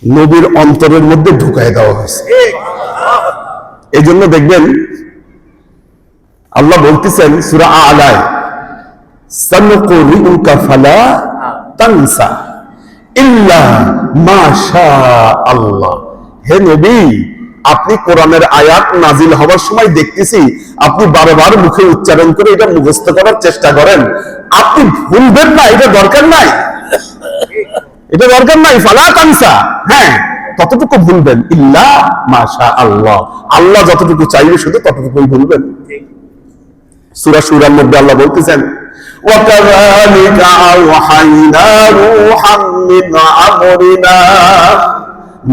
নবীর অন্তরের মধ্যে ঢুকায় দেওয়া হয়েছে। এই জন্য দেখবেন আল্লাহ বলতেছেন সূরা আলায়, সানুকুরিউকা ফালা তানসা ইল্লা মা শা আল্লাহ। হে নবী, আপনি কোরআনের আয়াত নাজিল হওয়ার সময় দেখতেছি আপনি বারবার মুখে উচ্চারণ করে এটা মুখস্থ করার চেষ্টা করেন। আপনি ভুলবেন না, এটা দরকার নাই, এটা দরকার নাই। ফালা তানসা, হ্যাঁ ততটুকু ভুলবেন। ইল্লা মা শা আল্লাহ, আল্লাহ যতটুকু চাইবে শুধু ততটুকুই ভুলবেন। সূরা সূরার মধ্যে আল্লাহ বলতেছেন وَكَذَلِكَ أَوْحَيْنَا رُوحًا مِّنْ أَمْرِنَا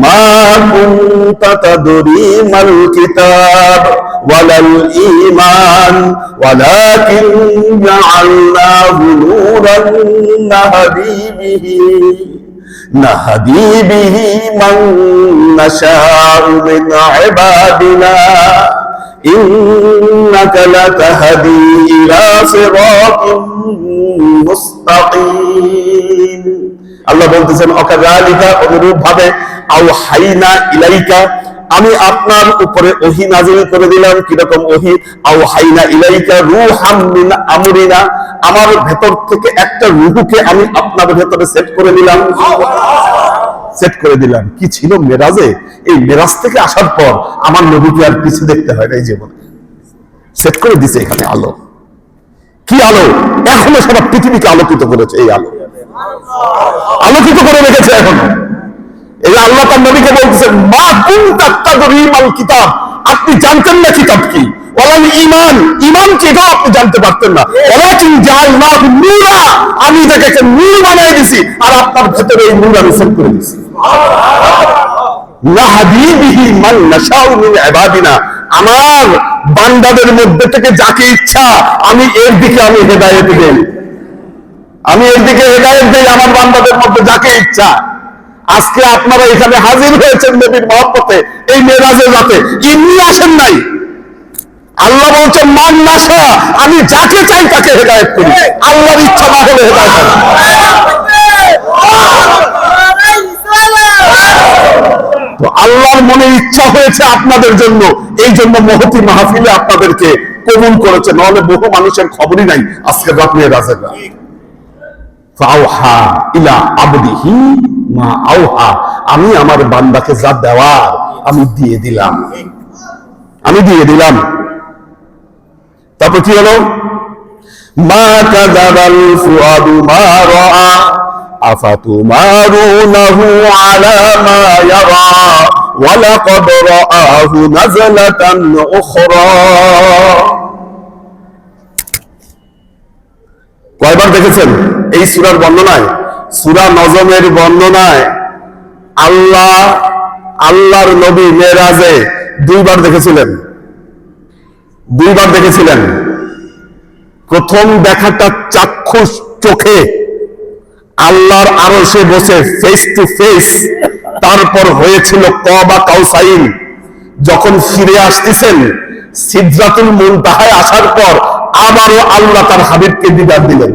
مَا كُنتَ تَدْرِي مَا الْكِتَابُ وَلَا الْإِيمَانُ وَلَكِنْ جَعَلْنَاهُ نُورًا نهدي به من نشاء من عبادنا إنك لتهدي إلى صراط মুস্তাকিম। আল্লাহ বলতেছেন অকাযালিকা, অনুরূপ ভাবে আওহাইনা ইলাইকা, আমি আপনার উপরে ওহী নাযিল করে দিলাম। কিরকম ওহী? আওহাইনা ইলাইকা রূহাম মিন আমরিনা, আমার ভেতর থেকে একটা রূহকে আমি আপনার ভেতরে সেট করে দিলাম। সেট করে দিলাম। কি ছিল মেরাজে? এই মেরাজ থেকে আসার পর আমার নবীকে আর কিছু দেখতে হয় না, এই জীবনে সেট করে দিছে এখানে আলো। কি আলো? এখনো সারা পৃথিবীকে আলোকিত করেছে। এই আলো আলোকিত করে রেখেছে এখনো। এই আল্লাহ তার নবীকে বলতেছেন মা কুনতা তাদরি মাল কিতাব, আপনি জানতেন না কিতাব কি, ওয়ালাল ঈমান, ঈমান কি এটাও আপনি জানতে পারতেন না। ওয়ালাকিন জাআলনাহু নূরা, আমি এটাকে একটা নূর বানিয়ে দিয়েছি, আর আপনার ভেতরে এই নূর আমি সেট করে দিয়েছি। নাহদি বিহি মান নাশাউ মিন ইবাদিনা, আমার বান্দাদের মধ্যে থেকে যাকে ইচ্ছা আমি এর দিকে আমি হেদায়েত দেই, আমি এর দিকে হেদায়েত দেই আমার বান্দাদের মধ্যে যাকে ইচ্ছা। আজকে আপনারা এখানে হাজির হয়েছেন নবীর মহব্বতে, এই মেরাজের রাতে। এমনি আসেন নাই। আল্লাহ বলছেন মান নাশা, আমি যাকে চাই তাকে হেদায়েত করি, আল্লাহর ইচ্ছা না হলে হেদায়েত হয় না। তো আল্লাহর মনে ইচ্ছা হয়েছে আপনাদের জন্য, এই জন্য মহতি মাহফিলে আপনাদেরকে কবুল করেছে, নাহলে বহু মানুষের খবরই নাই আজকে রাত মেরাজের রাত। ফাআওহা ইলা আবদিহি মা আওহা, আমি আমার বান্দাকে যা দেওয়ার আমি দিয়ে দিলাম, আমি দিয়ে দিলাম। তারপর কি হলো? মা কাযাবাল ফুআদু মা রাআ আফাতুমারুনাহু আলা মা ইয়ারা ওয়া লাকাদ রাআহু নাযলাতান উখরা। কয়বার দেখেছেন এই সূরার বর্ণনায়? সূরা নজমের বর্ণনায় আল্লাহর নবী মেরাজে দুইবার দেখেছিলেন, দুইবার দেখেছিলেন। প্রথম দেখাটা চাক্ষুষ চোখে আল্লাহর আরশে বসে ফেস টু ফেস, তারপর হয়েছিল কবা কাউসাইন। যখন ফিরে আসতেছেন সিদরাতুল মুনতাহায় আসার পর আবারও আল্লাহ তার হাবিবকে দিদার দিলেন,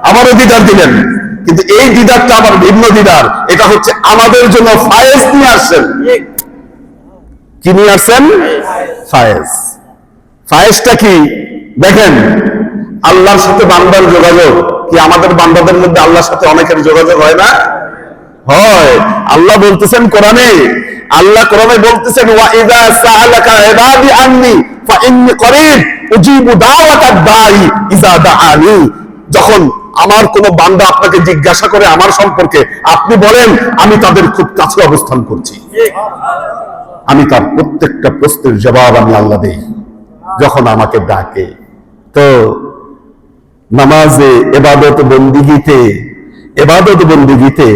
আবারও দিদার দিলেন। কিন্তু এই দিদারটা আবার ভিন্ন দিদার, এটা হচ্ছে আমাদের জন্য ফায়েজ নিয়ে আসছেন। কি নিয়ে আসছেন? ফায়েজ। ফায়েজটা কি দেখেন, আল্লাহর সাথে বান্দার যোগাযোগ কি আমাদের বান্দাদের মধ্যে আল্লাহর সাথে অনেকের যোগাযোগ হয় না? হয়। আল্লাহ বলতেছেন কোরআনে, আল্লাহ কোরআনে বলতেছেন ওয়া ইযা সাআলাকা ইবাদি আন্নী ফাইন্নী করিব উজিবু দাওয়াতাদ দাঈ ইযা দাআনি। যখন আমার কোন বান্দা আপনাকে জিজ্ঞাসা করে আমার সম্পর্কে, আপনি বলেন আমি তাদের খুব কাছে অবস্থান করছি, আমি তার প্রত্যেকটা প্রশ্নের জবাব আমি আল্লাহ দেই যখন আমাকে ডাকে। তো নামাজে, ইবাদত বন্দিগিতে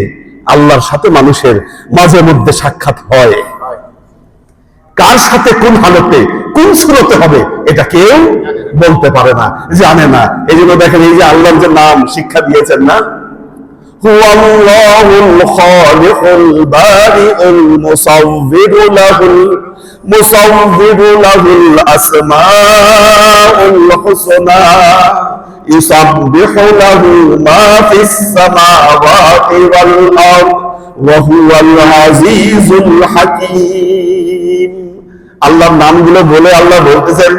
আল্লাহর সাথে মানুষের মাঝে মধ্যে সাক্ষাৎ হয়। কার সাথে কোন হালতে কোন সুরতে হবে এটা কেউ বলতে পারে না, জানে না। এই জন্য দেখেন, এই যে আল্লাহর যে নাম শিক্ষা দিয়েছেন না, হুয়াল্লাহুল খালিকুল বারিউল মুসাউবিরু লাহুল আসমাউল হুসনা ইউসাব্বিহু লাহু মা ফিস সামাওয়াতি ওয়াল আরদ ওয়া হুয়াল আজিজুল হাকীম। আল্লাহর নামগুলো বলে আল্লাহ বলতেছেন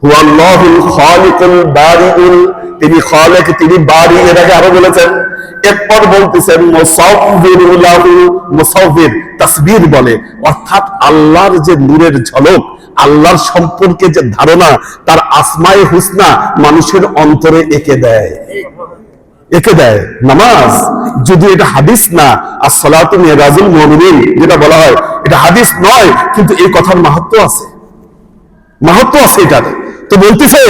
হুয়াল্লাহুল খালিকুল বারিউল, তিনি খালেক, তিনি বারি, এটাকে আরো বলেছেন। এরপর বলতেছেন মুসাউবিরু লাহু, মুসাউবির তাসবির বলে, অর্থাৎ আল্লাহর যে নূরের ঝলক, আল্লাহর সম্পর্কে যে ধারণা, তার আসমায়ে হুসনা মানুষের অন্তরে এঁকে দেয়। নামাজ যদি এটা হাদিস না, as-সালাতু মিরাজুল মুমিনিন যেটা বলা হয়, এটা হাদিস নয়, কিন্তু এই কথার মাহাত্ম্য আছে, এটার। তো বলতেছে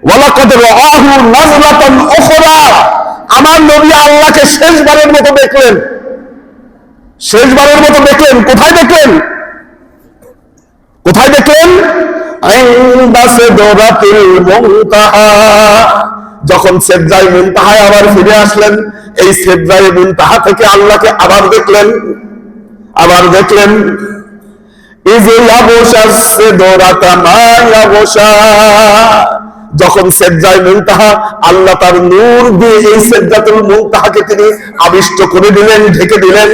ওয়ালাকাদ রাআহু নাযলাতান উখরা, আমার নবী আল্লাহকে শেষবারের মতো দেখলেন। কোথায় দেখলেন? ইনদা সিদরাতিল মুনতাহা, যখন সিদরায়ে মুনতাহায় আবার ফিরে আসলেন, এই সিদরায়ে মুনতাহা থেকে আল্লাহকে আবার দেখলেন। যখন সিদরায়ে মুনতাহা, আল্লাহ তার নূর দিয়ে এই সিদরাতুল মুনতাহাকে তিনি আবিষ্ট করে দিলেন, ঢেকে দিলেন।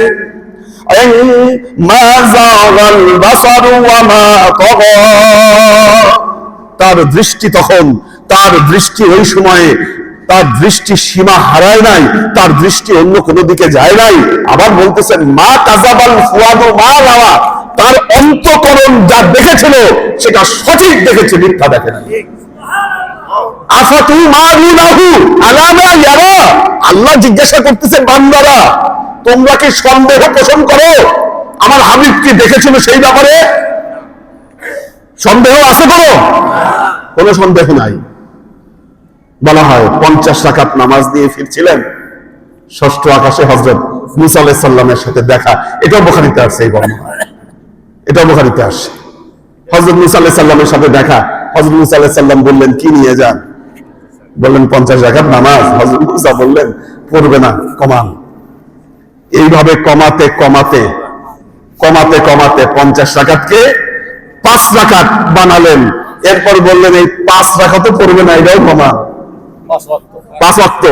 মা যাগাল বাসারু ওয়া মা তাগা, তার দৃষ্টি ওই সময়ে তার দৃষ্টি সীমা হারায় নাই, তার দৃষ্টি অন্য কোনো দিকে যায় নাই। আবার বলতেছেন মা কাযাবাল ফুআদু মা রাআ, তার অন্তঃকরণ যা দেখেছিল সেটা সঠিক দেখেছে, মিথ্যা দেখে না। আফাতুমারুনাহু আলা মা ইয়ারা, আল্লাহ জিজ্ঞাসা করতেছেন বান্দারা তোমরা কি সন্দেহ পোষণ করো আমার হাবিব কি দেখেছিল সেই ব্যাপারে? সন্দেহ আছে কোনো সন্দেহ নাই। বলা হয় 50 রাকাত নামাজ দিয়ে ফিরছিলেন, ষষ্ঠ আকাশে হযরত মুসা আলাইহিস সালামের সাথে দেখা। এটাও বুখারীতে আসছে, এই বর্ণনা এটাও বুখারীতে আসছে। হযরত মুসা আলাইহিস সালামের সাথে দেখা, হযরত মুসা আলাইহিস সালাম বললেন কি নিয়ে যান? বললেন 50 রাকাত নামাজ। হযরত মুসা বললেন পড়বে না, কমান। এইভাবে কমাতে 50 রাকাতকে 5 রাকাত বানালেন। এরপর বললেন এই 5 রাকাতও পড়বে না, এটাও কমান। 5 ওয়াক্ত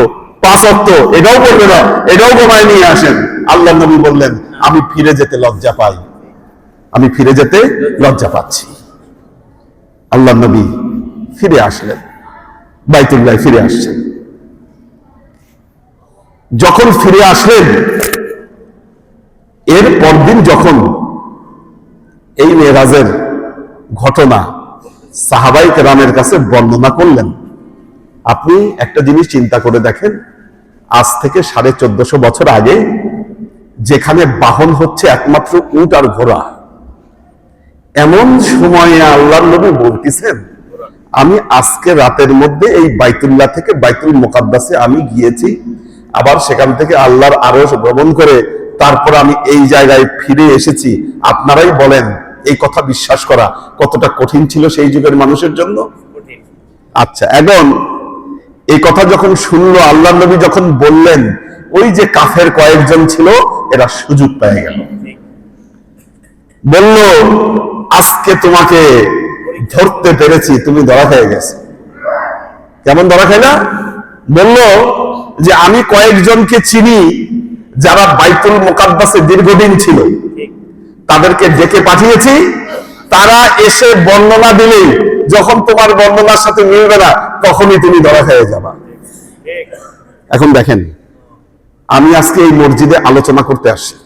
এটাও পড়বে না, এটাও কমায় নিয়ে আসেন। আল্লাহ নবী বললেন আমি ফিরে যেতে লজ্জা পাচ্ছি। আল্লাহ নবী ফিরে আসলেন, বাইতুল্লাহ ফিরে আসছেন। যখন ফিরে আসলেন, এর পরদিন যখন এই মেরাজের ঘটনা সাহাবাই কেরামের কাছে বর্ণনা করলেন, আপনি একটা জিনিস চিন্তা করে দেখেন, আজ থেকে 1450 বছর আগে যেখানে বাহন হচ্ছে একমাত্র উট আর ঘোড়া, এমন সময়ে আল্লাহর নবী বলতেছেন, আমি আজকে রাতের মধ্যে এই বাইতুল্লাহ থেকে বাইতুল মুকাদ্দাসে আমি গিয়েছি, আবার সেখান থেকে আল্লাহর আরশ ভ্রমণ করে তারপর আমি এই জায়গায় ফিরে এসেছি। আপনারাই বলেন এই কথা বিশ্বাস করা কতটা কঠিন ছিল সেই যুগের মানুষের জন্য। আচ্ছা, এখন এই কথা যখন শুনলো, আল্লাহর নবী যখন বললেন, ওই যে কাফের কয়েকজন ছিল এরা সুযোগ পেয়ে গেল, বলল আজকে তোমাকে ধরতে পেরেছি, তুমি ধরা খেয়ে গেছো। কেমন ধরা খাইলা? বলল যে আমি কয়েকজনকে চিনি যারা বাইতুল মুকাদ্দাসে দীর্ঘদিন ছিল, তাদেরকে ডেকে পাঠিয়েছি, তারা এসে বর্ণনা দিলেই যখন তোমার বর্ণনার সাথে মিলবে না তখনই তুমি ধরা খেয়ে যাবা। এখন দেখেন, আমি আজকে এই মসজিদে আলোচনা করতে আসছি,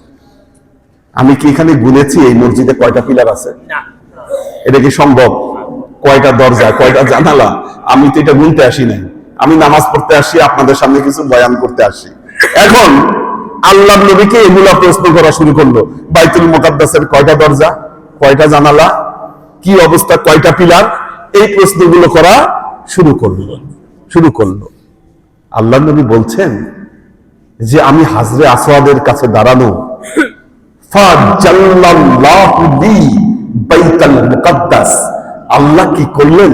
আমি কি এখানে গুনেছি এই মসজিদে কয়টা পিলার আছে? এটা কি সম্ভব? কয়টা দরজা, কয়টা জানালা? আমি তো এটা গুনতে আসি নাই, আমি নামাজ পড়তে আসি, আপনাদের সামনে কিছু বয়ান করতে আসি। এখন আল্লাহ নবীকে এগুলা প্রশ্ন করা শুরু করলো, বাইতুল মুকাদ্দাসের কয়টা দরজা, কয়টা জানালা, কি অবস্থা, কয়টা পিলার, এই প্রশ্নগুলো করা শুরু করলো। আল্লাহ নবী বলছেন যে আমি হাজরে আসওয়াদের কাছে দাঁড়ানো, ফাজাল্লাল্লাহু লি বাইতুল মুকাদ্দাস, আল্লাহ কি করলেন,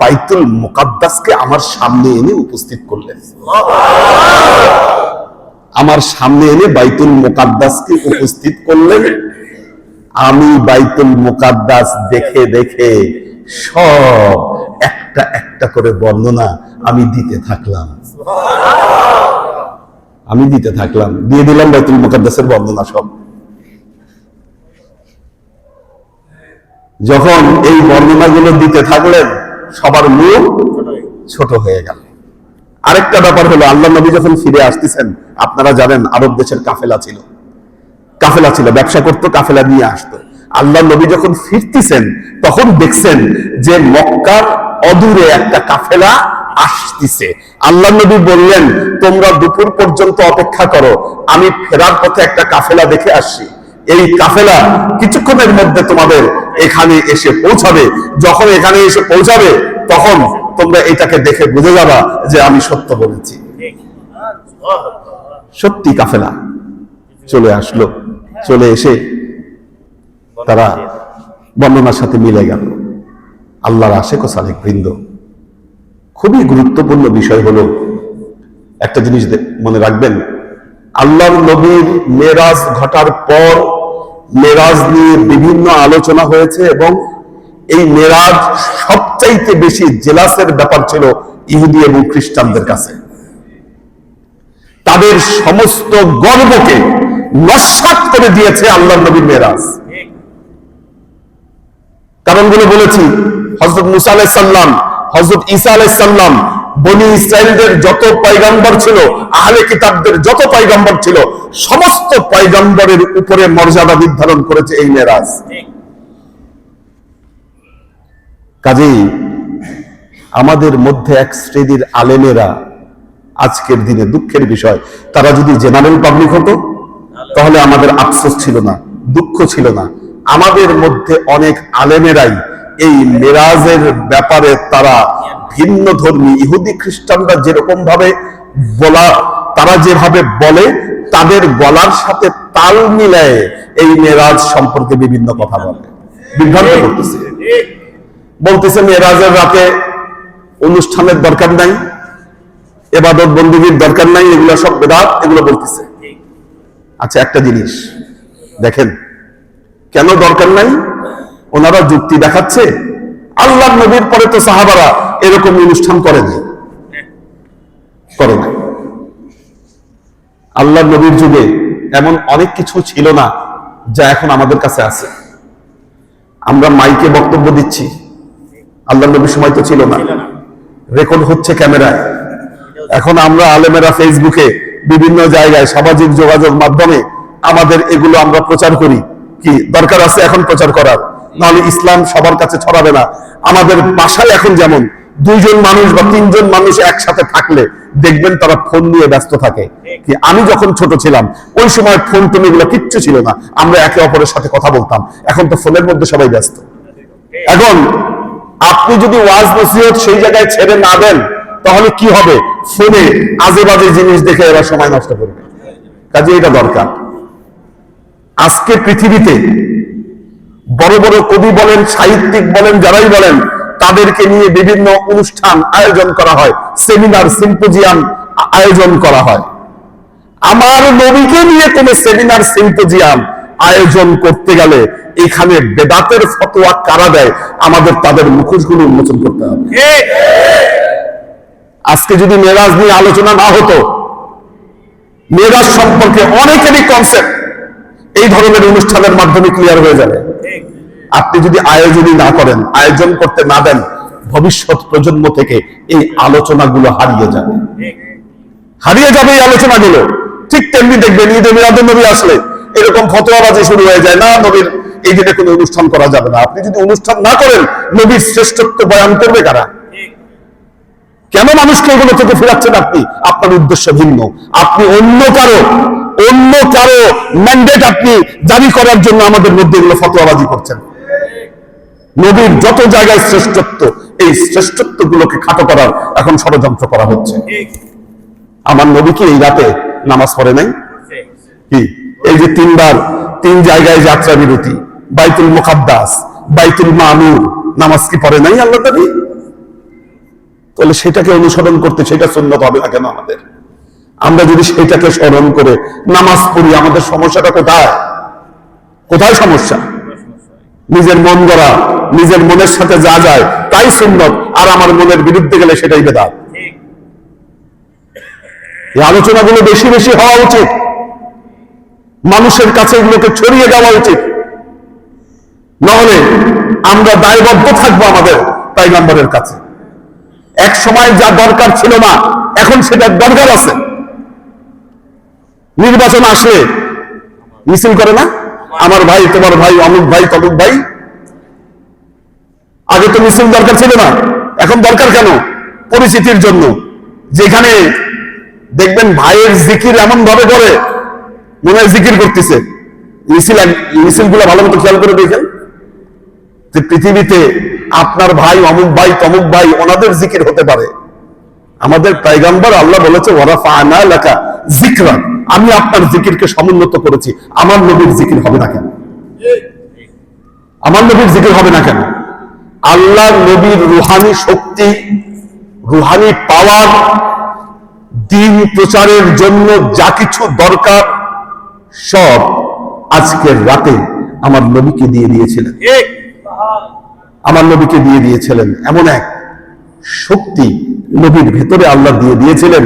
বাইতুল মুকাদ্দাসকে আমার সামনে এনে উপস্থিত করলেন। আমার সামনে এনে বাইতুল মুকাদ্দাসকে উপস্থিত করলেন। আমি বাইতুল মুকাদ্দাস দেখে দেখে সব একটা একটা করে বর্ণনা আমি দিতে থাকলাম। দিয়ে দিলাম বাইতুল মুকাদ্দাসের বর্ণনা সব। যখন এই বর্ণনাগুলো দিতে থাকলেন, সবার মুখ ছোট হয়ে গেল। আরেকটা ব্যাপার হলো, আল্লাহ নবী যখন ফিরে আসতেছেন, আপনারা জানেন আরব দেশের কাফেলা ছিল, ব্যবসা করতো, কাফেলা নিয়ে আসতো। আল্লাহ নবী যখন ফিরতেছেন তখন দেখছেন যে মক্কার অদূরে একটা কাফেলা আসতেছে। আল্লাহ নবী বললেন, তোমরা দুপুর পর্যন্ত অপেক্ষা করো, আমি ফেরার পথে একটা কাফেলা দেখে আসছি, এই কাফেলা কিছুক্ষণের মধ্যে তোমাদের এখানে এসে পৌঁছাবে। যখন এখানে এসে পৌঁছাবে তখন তোমরা এটাকে দেখে বুঝে যাবা যে আমি সত্য বলেছি। সত্যি কাফেলা চলে আসলো, চলে এসে তারা বর্ণনার সাথে মিলে গেল। আল্লাহর আশিক ও সালেক বৃন্দ, খুবই গুরুত্বপূর্ণ বিষয় হলো একটা জিনিস মনে রাখবেন, আল্লাহর নবীর মেরাজ ঘটার পর মেরাজ নিয়ে বিভিন্ন আলোচনা হয়েছে, এবং এই মেরাজ সবচাইতে বেশি জেলাসের ব্যাপার ছিল ইহুদি এবং খ্রিস্টানদের কাছে। তাদের সমস্ত গর্বকে নস্যাৎ করে দিয়েছে আল্লাহর নবীর মেরাজ। কারণগুলো বলেছি, হযরত মুসা আলাইহিস সালাম, হযরত ঈসা আলাইহিস সালাম, বনি ইসরাইলদের যত পয়গম্বর ছিল, আহলে কিতাবদের যত পয়গম্বর ছিল, সমস্ত পয়গম্বরের উপরে মর্যাদা নির্ধারণ করেছে এই মেরাজ। কাজেই আমাদের মধ্যে এক শ্রেণীর আলেমেরা আজকের দিনে দুঃখের বিষয়, তারা যদি জেনারেল পাবলিক হতো তাহলে আমাদের আফসোস ছিল না, দুঃখ ছিল না। আমাদের মধ্যে অনেক আলেমেরাই এই মেরাজের ব্যাপারে তারা ভিন্ন ধর্মী, ইহুদি খ্রিস্টানরা যেরকম ভাবে বলা, তারা যেভাবে বলে, তাদের গলার সাথে তাল মিলায় এই মেরাজ সম্পর্কে বিভিন্ন কথা বলে, বিভ্রান্ত করতেছে। বলতেছে মেরাজের রাতে অনুষ্ঠানের দরকার নাই, ইবাদত বন্দেগীর দরকার নাই, এগুলো সব বেদাত, এগুলো বলতেছে। আচ্ছা, একটা জিনিস দেখেন, কেন দরকার নাই? ওনারা যুক্তি দেখাচ্ছে, আল্লাহর নবীর পরে তো সাহাবারা এরকম অনুষ্ঠান করে নাই। আল্লাহর নবীর যুগে এমন অনেক কিছু ছিল না যা এখন আমাদের কাছে আছে। আমরা মাইকে বক্তব্য দিচ্ছি, আল্লাহর নবীর সময় তো ছিল না। রেকর্ড হচ্ছে ক্যামেরায়। এখন আমরা আলেমেরা ফেসবুকে বিভিন্ন জায়গায় সামাজিক যোগাযোগ মাধ্যমে আমাদের এগুলো আমরা প্রচার করি, কি দরকার আছে এখন প্রচার করার? নাহলে ইসলাম সবার কাছে ছড়াবে না। আমাদের বাসায় এখন যেমন দুইজন মানুষ বা তিনজন মানুষ একসাথে থাকলে দেখবেন তারা ফোন নিয়ে ব্যস্ত থাকে। কি আমি যখন ছোট ছিলাম ওই সময় ফোন টোন এগুলো কিচ্ছু ছিল না, আমরা একে অপরের সাথে কথা বলতাম। এখন তো ফোনের মধ্যে সবাই ব্যস্ত। এখন আপনি যদি ওয়াজ নসিহত সেই জায়গায় ছেড়ে না দেন তাহলে কি হবে? ফোনে আজে বাজে জিনিস দেখে এরা সময় নষ্ট করবে। কাজে এটা দরকার। আজকে পৃথিবীতে বড় বড় কবি বলেন, সাহিত্যিক বলেন, যারাই বলেন, তাদেরকে নিয়ে বিভিন্ন অনুষ্ঠান আয়োজন করা হয়, সেমিনার সিম্পোজিয়াম আয়োজন করা হয়। আমার নবীকে নিয়ে কোন সেমিনার সিম্পোজিয়াম আয়োজন করতে গেলে এখানে বেদাতের ফতোয়া কারা দেয় আমাদের তাদের মুখোশগুলো উন্মোচন করতে হবে। আজকে যদি মেরাজ নিয়ে আলোচনা না হতো, মেরাজ সম্পর্কে অনেকেরই কনসেপ্ট এই ধরনের অনুষ্ঠানের মাধ্যমে ক্লিয়ার হয়ে যাবে। আপনি যদি আয়োজনই না করেন, আয়োজন করতে না দেন, ভবিষ্যৎ প্রজন্ম থেকে এই আলোচনাগুলো হারিয়ে যাবে। এই আলোচনাগুলো ঠিক তেমনি দেখবেন ঈদে মিলাদুন নবী আসলে এরকম ফতোয়াবাজি শুরু হয়ে যায়, না নবীর এই দিনে কোনো অনুষ্ঠান করা যাবে না। আপনি যদি অনুষ্ঠান না করেন, নবীর শ্রেষ্ঠত্ব বয়ান করবে কারা? কেন মানুষকে এগুলো থেকে ফেরাচ্ছেন আপনি? আপনার উদ্দেশ্য ভিন্ন। আপনি অন্য কারো ম্যান্ডেট আপনি জারি করার জন্য আমাদের মধ্যে এগুলো ফতোয়াবাজি করছেন। নবীর যত জায়গায় শ্রেষ্ঠত্ব, এই শ্রেষ্ঠত্ব গুলোকে খাটো করার এখন ষড়যন্ত্র করা হচ্ছে। আমার নবী কি এই রাতে নামাজ পড়ে নাই? কি এই যে তিন জায়গায় যাত্রা বিরতি, বাইতুল মুকাদ্দাস, বাইতুল মামুর, নামাজ কি পড়ে নাই আল্লাহ নবী? তাহলে সেটাকে অনুসরণ করতে সেটা সুন্নত হবে না কেন আমাদের? আমরা যদি সেটাকে স্মরণ করে নামাজ পড়ি, আমাদের সমস্যাটা কোথায় সমস্যা? নিজের মন গড়া, নিজের মনের সাথে যা যায় তাই সুন্নত, আর আমার মনের বিরুদ্ধে গেলে সেটাই বেদাত। এই আলোচনাগুলো বেশি বেশি হওয়া উচিত, মানুষের কাছে এগুলোকে ছড়িয়ে দেওয়া উচিত। নহলে আমরা দায়বদ্ধ থাকবো আমাদের পয়গম্বরের কাছে। এক সময় যা দরকার ছিল না, এখন সেটা দরকার আছে। নির্বাচন আসলে মিছিল করে না, আমার ভাই, তোমার ভাই, অমুক ভাই, তমুক ভাই। আগে তো মিছিল দরকার ছিল না, এখন দরকার কেন? পরিচিতির জন্য। যেখানে দেখবেন ভাইয়ের জিকির এমন ভাবে করে মনে হয় জিকির করতেছে। মিছিলগুলো ভালো মতো খেয়াল করে দেখেন যে পৃথিবীতে আপনার ভাই, অমুক ভাই, তমুক ভাই, ওনাদের জিকির হতে পারে। আমাদের পয়গম্বর আল্লাহ বলেছে ওয়ারাফা'না লাকা যিকরাক, আমি আপনার জিকিরকে সমুন্নত করেছি। আমার নবীর জিকির হবে না কেন? আমার নবীর জিকির হবে না কেন? আল্লাহ নবীর রুহানি শক্তি, রুহানি পাওয়ার, দ্বীন প্রচারের জন্য যা কিছু দরকার সব আজকের রাতে আমার নবীকে দিয়ে দিয়েছিলেন। আমার নবীকে দিয়ে দিয়েছিলেন এমন এক শক্তি নবীর ভেতরে আল্লাহ দিয়ে দিয়েছিলেন।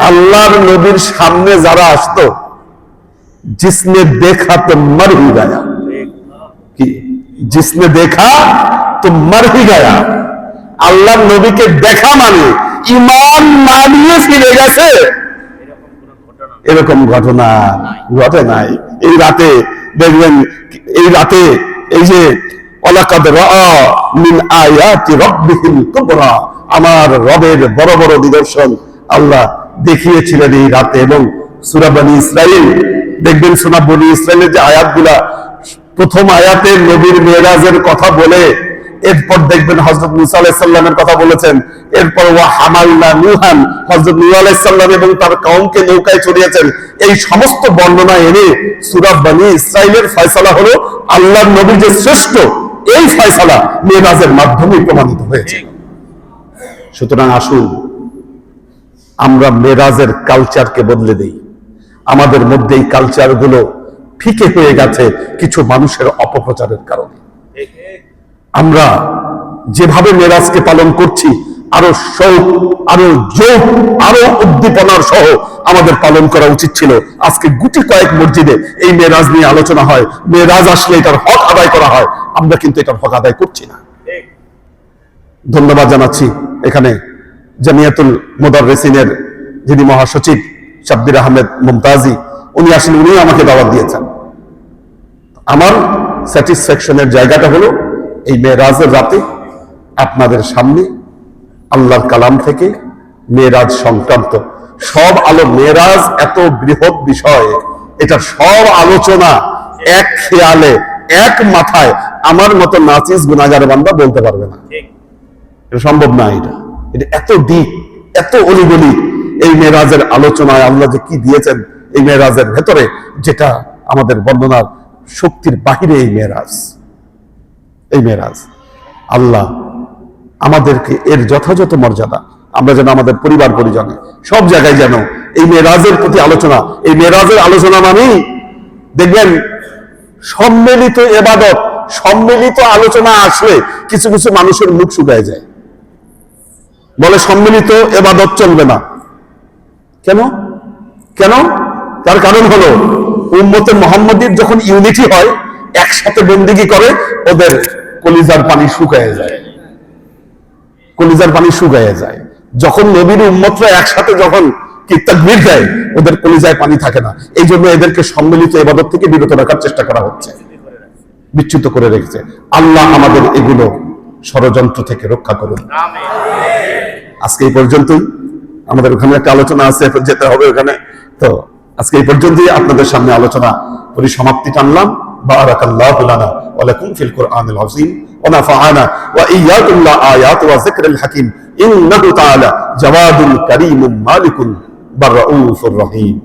আল্লাহর নবীর সামনে যারা আসতো, জিসনে দেখা তো মর হি গায়া, কি জিসনে দেখা তো মর হি গায়া। আল্লাহর নবীকে দেখা মানে ঈমান না নিয়ে ফিরে গেছে, এরকম ঘটনা ঘটে নাই। এই রাতে দেখবেন, এই রাতে এই যে ওয়ালাকাদ রাআ মিন আয়াতি রাব্বিহিল কুবরা, আমার রবের বড় বড় নিদর্শন আল্লাহ দেখিয়েছিলেন এই রাতে। এবং সূরা বনী ইসরাইল দেখবেন, সূরা বনী ইসরাইলের যে আয়াতগুলা, প্রথম আয়াতে নবীর মেরাজের কথা বলে, এরপর দেখবেন হযরত মুসা আলাইহিস সালামের কথা বলেছেন, এরপর ওয়া হামালনা নূহান, হযরত নূহ আলাইহিস সালাম এবং তার কওমকে নৌকায় চড়িয়েছেন। এই সমস্ত বর্ণনা এনে সূরা বনী ইসরাইলের ফয়সালা হলো আল্লাহর নবী যে শ্রেষ্ঠ, এই ফয়সালা মেরাজের মাধ্যমে প্রমাণিত হয়েছে। সুতরাং আসুন আমরা মেরাজের কালচারকে বদলে দেই। আমাদের মধ্যে এই কালচারগুলো ফিকে হয়ে গেছে কিছু মানুষের অপপ্রচারের কারণে। আমরা যেভাবে মেরাজকে পালন করছি, আরো শৌক, আরো যোগ, আরো উদ্দীপনার সহ আমাদের পালন করা উচিত ছিল। আজকে গুটি কয়েক মসজিদে এই মেরাজ নিয়ে আলোচনা হয়, মেরাজ আসলে এটার হক আদায় করা হয়। আমরা কিন্তু এটার হক আদায় করছি না। ধন্যবাদ জানাচ্ছি এখানে জামিয়াতুল মুদাররিসিনের যিনি মহাসচিব শাব্বির আহমেদ মুমতাজি, উনি আসলে উনি আমাকে দাওয়াত দিয়েছেন। আমার স্যাটিসফ্যাকশনের জায়গাটা হলো এই মেরাজের রাতে আপনাদের সামনে আল্লাহর কালাম থেকে মেরাজ সংক্রান্ত সব আলো, মেরাজ এত বৃহৎ বিষয়, এটা সব আলোচনা এক খেয়ালে এক মাথায় আমার মতো নাচিস গুনাহগার বান্দা বলতে পারবে না, এটা সম্ভব না। এটা এত দিক, এত অলিগলি এই মেরাজের আলোচনায় আল্লাহ যে কি দিয়েছেন এই মেরাজের ভেতরে, যেটা আমাদের বর্ণনার শক্তির বাহিরে। এই মেরাজ আল্লাহ আমাদেরকে এর যথাযথ মর্যাদা, আমরা যেন আমাদের পরিবার পরিজনে সব জায়গায় যেন এই মেরাজের প্রতি আলোচনা, এই মেরাজের আলোচনা মানেই দেখবেন সম্মিলিত ইবাদত, সম্মিলিত আলোচনা আসলে কিছু কিছু মানুষের মুখ শুকায় যায়, বলে সম্মিলিত ইবাদত চলবে না। কেন? তার কারণ হলো উম্মতে মুহাম্মাদীর যখন ইউনিটি হয়, একসাথে বন্দেগী করে, ওদের কলিজার পানি শুকায় যায়। যখন নবীর উম্মতরা একসাথে যখন কি তাকবীর দেয়, ওদের কলিজায় পানি থাকে না। এই জন্য এদেরকে সম্মিলিত ইবাদত থেকে বিরত রাখার চেষ্টা করা হচ্ছে, বিচ্যুত করে রেখেছে। আল্লাহ আমাদের এগুলো ষড়যন্ত্র থেকে রক্ষা করুন। আজকে এই পর্যন্তই, আমাদের ওখানে একটা আলোচনা আছে, যেতে হবে ওখানে। তো আজকে এই পর্যন্তই আপনাদের সামনে আলোচনা পরিসমাপ্তি টানলাম। বারাকাল্লাহু লানা ওয়া লাকুম ফিল কুরআনিল আযীম ওয়া নাফা'ানা ওয়া ইয়্যাকুম বিল আয়াতি ওয়া যিকরিল হাকীম ইন্নাহু তাআলা জাওয়াদুল কারীমুম মালিকুন বাররাউফুর রহিম।